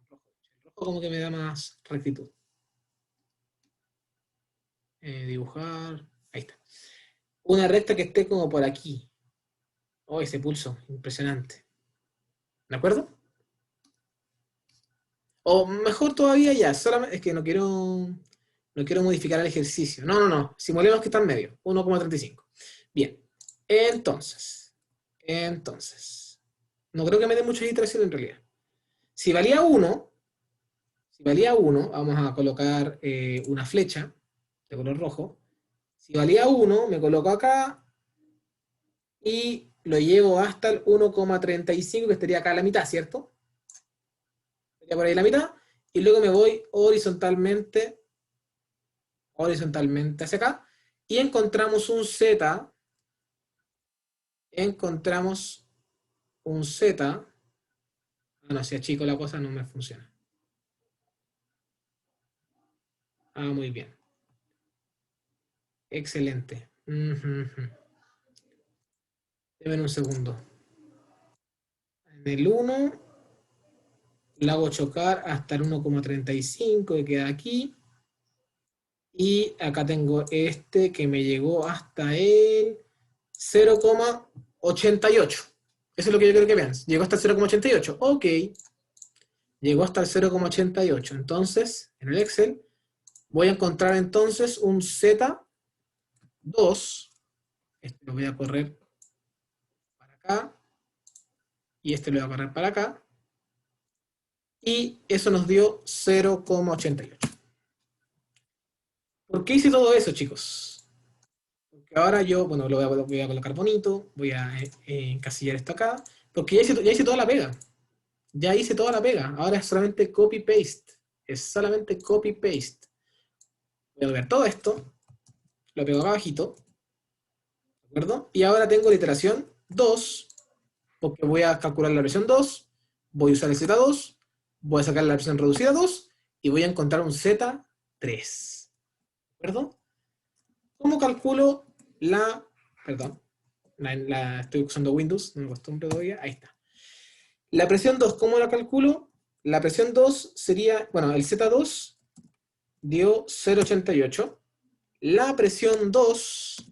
El rojo como que me da más rectitud. Dibujar, ahí está. Una recta que esté como por aquí. Oh, ese pulso, impresionante. ¿De acuerdo? O mejor todavía ya, solamente, es que no quiero modificar el ejercicio. No. Simulemos que está en medio, 1,35. Bien, entonces, no creo que me dé mucha iteración en realidad. Si valía 1, vamos a colocar una flecha de color rojo. Si valía 1, me coloco acá y lo llevo hasta el 1,35, que estaría acá a la mitad, ¿cierto? Estaría por ahí la mitad. y luego me voy horizontalmente hacia acá, y encontramos un Z, no, si achico la cosa no me funciona. Muy bien. Excelente. Denme un segundo. En el 1, la hago chocar hasta el 1,35 que queda aquí. Y acá tengo este que me llegó hasta el 0,88. Eso es lo que yo quiero que vean. Llegó hasta el 0,88. Ok. Llegó hasta el 0,88. Entonces, en el Excel, voy a encontrar entonces un Z2. Este lo voy a correr para acá. Y este lo voy a correr para acá. Y eso nos dio 0,88. ¿Por qué hice todo eso, chicos? Porque ahora yo, bueno, lo voy a colocar bonito, voy a encasillar esto acá, porque ya hice toda la pega. Ya hice toda la pega. Ahora es solamente copy-paste. Es solamente copy-paste. Voy a ver todo esto, lo pego acá abajito, ¿de acuerdo? Y ahora tengo la iteración 2, porque voy a calcular la versión 2, voy a usar el Z2, voy a sacar la versión reducida 2, y voy a encontrar un Z3. ¿De acuerdo? ¿Cómo calculo perdón, estoy usando Windows, no me acostumbro todavía, ahí está. La presión 2, ¿cómo la calculo? La presión 2 sería, bueno, el Z2 dio 0,88. La presión 2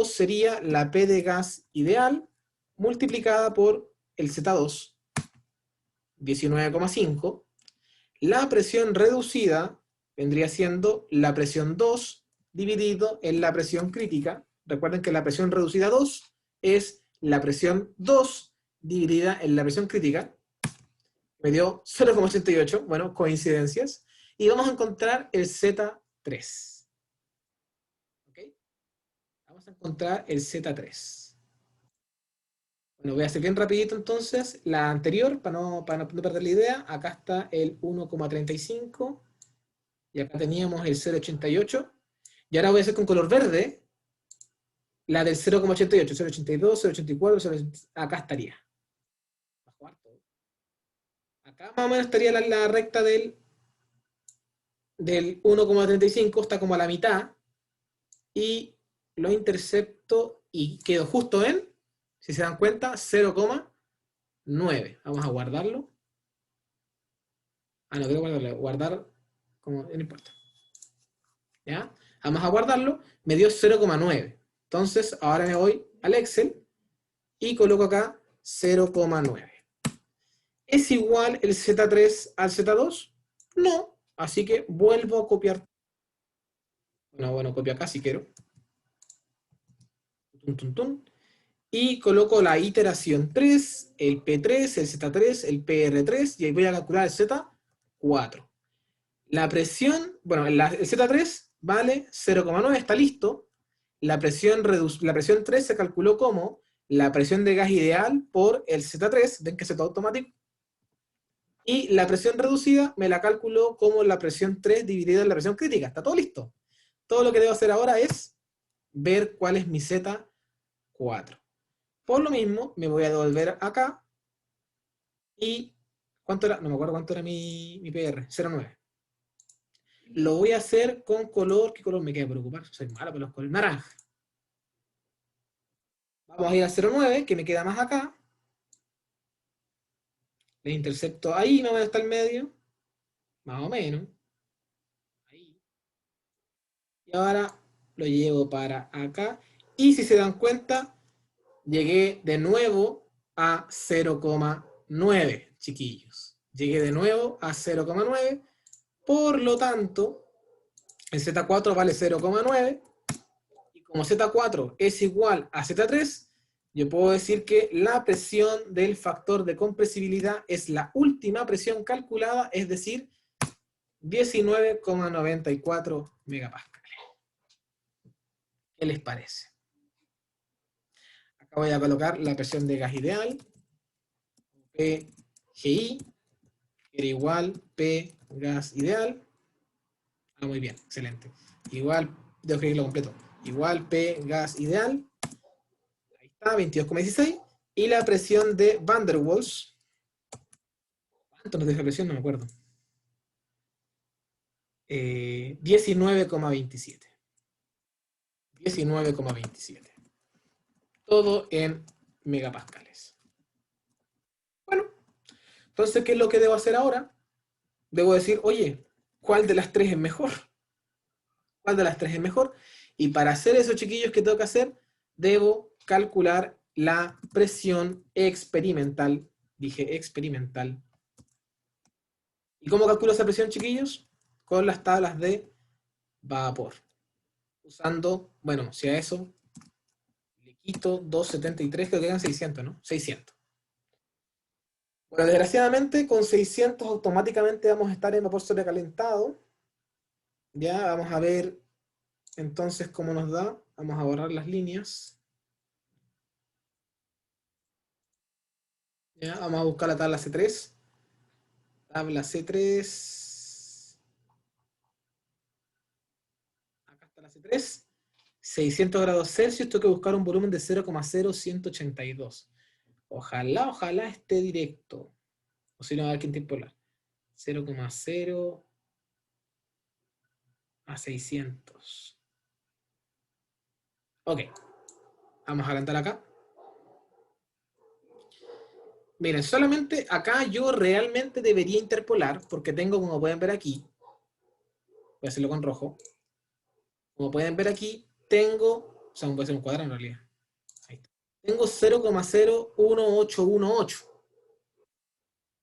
sería la P de gas ideal multiplicada por el Z2, 19,5. La presión reducida vendría siendo la presión 2 dividido en la presión crítica. Recuerden que la presión reducida 2 es la presión 2 dividida en la presión crítica. Me dio 0,88, bueno, coincidencias. Y vamos a encontrar el Z3. ¿Ok? Vamos a encontrar el Z3. Bueno, voy a hacer bien rapidito entonces la anterior, para no perder la idea. Acá está el 1,35. Y acá teníamos el 0,88. Y ahora voy a hacer con color verde la del 0,88, 0,82, 0,84, 0,80. Acá estaría. Acá más o menos estaría la recta del 1,35, está como a la mitad. Y lo intercepto y quedo justo en, si se dan cuenta, 0,9. Vamos a guardarlo. No quiero guardarlo. Guardar, como, no importa. ¿Ya? Vamos a guardarlo. Me dio 0,9. Entonces, ahora me voy al Excel y coloco acá 0,9. ¿Es igual el Z3 al Z2? No. Así que vuelvo a copiar. Bueno, copio acá si quiero. Y coloco la iteración 3, el P3, el Z3, el PR3, y ahí voy a calcular el Z4. La presión, bueno, el Z3 vale 0,9, está listo. La presión 3 se calculó como la presión de gas ideal por el Z3, ven que es todo automático. Y la presión reducida me la calculó como la presión 3 dividida en la presión crítica. Está todo listo. Todo lo que debo hacer ahora es ver cuál es mi Z4. Por lo mismo, me voy a devolver acá. ¿Y cuánto era? No me acuerdo cuánto era mi PR. 0,9. Lo voy a hacer con color. ¿Qué color me queda preocupar? Soy malo con los colores. Naranja. Vamos a ir a 0,9, que me queda más acá. Le intercepto ahí, más o menos está el medio. Más o menos. Ahí. Y ahora lo llevo para acá. Y si se dan cuenta, llegué de nuevo a 0,9, chiquillos. Llegué de nuevo a 0,9. Por lo tanto, el Z4 vale 0,9. Y como Z4 es igual a Z3, yo puedo decir que la presión del factor de compresibilidad es la última presión calculada, es decir, 19,94 megapascales. ¿Qué les parece? Acá voy a colocar la presión de gas ideal, PGI, era igual P gas ideal. Ah, muy bien, excelente. Igual, debo escribirlo completo. Igual P gas ideal. Ahí está, 22,16. Y la presión de Van der Waals. ¿Cuánto nos deja la presión? No me acuerdo. 19,27. 19,27. Todo en megapascales. Bueno, entonces, ¿qué es lo que debo hacer ahora? Debo decir, oye, ¿cuál de las tres es mejor? ¿Cuál de las tres es mejor? Y para hacer eso, chiquillos, ¿qué tengo que hacer? Debo calcular la presión experimental. Dije experimental. ¿Y cómo calculo esa presión, chiquillos? Con las tablas de vapor. Usando, bueno, si a eso le quito 273, creo que quedan 600, ¿no? 600. Bueno, desgraciadamente con 600 automáticamente vamos a estar en vapor sobrecalentado. Ya, vamos a ver entonces cómo nos da. Vamos a borrar las líneas. Ya, vamos a buscar la tabla C3. Tabla C3. Acá está la C3. 600 grados Celsius, tengo que buscar un volumen de 0,0182. Ojalá esté directo. O si no, a ver quién tiempo hablar. 0,0 a 600. Ok. Vamos a adelantar acá. Miren, solamente acá yo realmente debería interpolar, porque tengo, como pueden ver aquí, voy a hacerlo con rojo. Como pueden ver aquí, tengo, o sea, voy a hacer un cuadrado en realidad. Ahí está. Tengo 0,01818.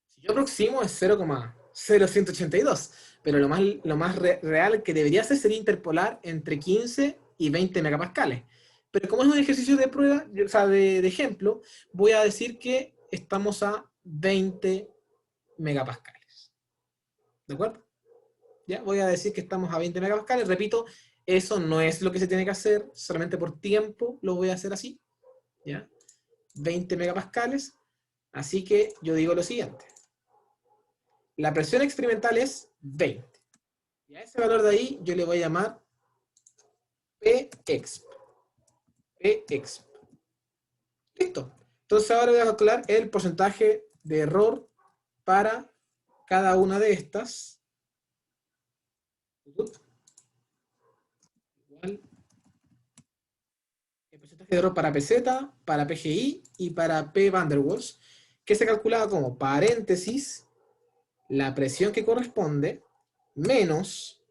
Si yo aproximo es 0,0182, pero lo más real que debería hacer sería interpolar entre 15 y 20 megapascales. Pero como es un ejercicio de prueba, o sea, de ejemplo, voy a decir que estamos a 20 megapascales. ¿De acuerdo? Ya voy a decir que estamos a 20 megapascales. Repito, eso no es lo que se tiene que hacer, solamente por tiempo lo voy a hacer así. ¿Ya? 20 megapascales. Así que yo digo lo siguiente. La presión experimental es 20. Y a ese valor de ahí yo le voy a llamar Pexp. Pexp. Listo. Entonces ahora voy a calcular el porcentaje de error para cada una de estas. Igual. El porcentaje de error para PZ, para PGI y para P Van der Waals, que se calculaba como paréntesis la presión que corresponde menos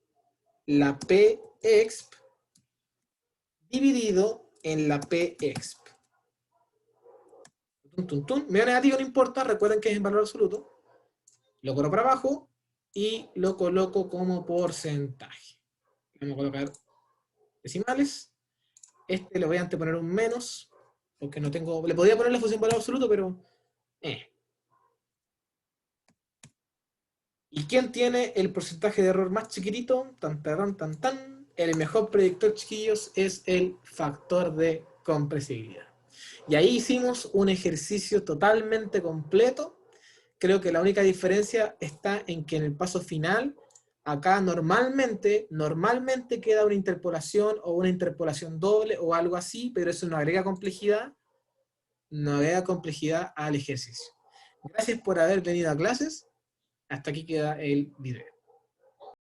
la Pexp dividido en la Pexp. Medio negativo no importa, recuerden que es en valor absoluto. Lo corro para abajo y lo coloco como porcentaje. Vamos a colocar decimales. Este le voy a anteponer un menos, porque no tengo... Le podía poner la función valor absoluto, pero... ¿Y quién tiene el porcentaje de error más chiquitito? Tan, tan, tan, tan. El mejor predictor, chiquillos, es el factor de compresibilidad. Y ahí hicimos un ejercicio totalmente completo. Creo que la única diferencia está en que en el paso final, acá normalmente queda una interpolación o una interpolación doble o algo así, pero eso no agrega complejidad al ejercicio. Gracias por haber venido a clases. Hasta aquí queda el video.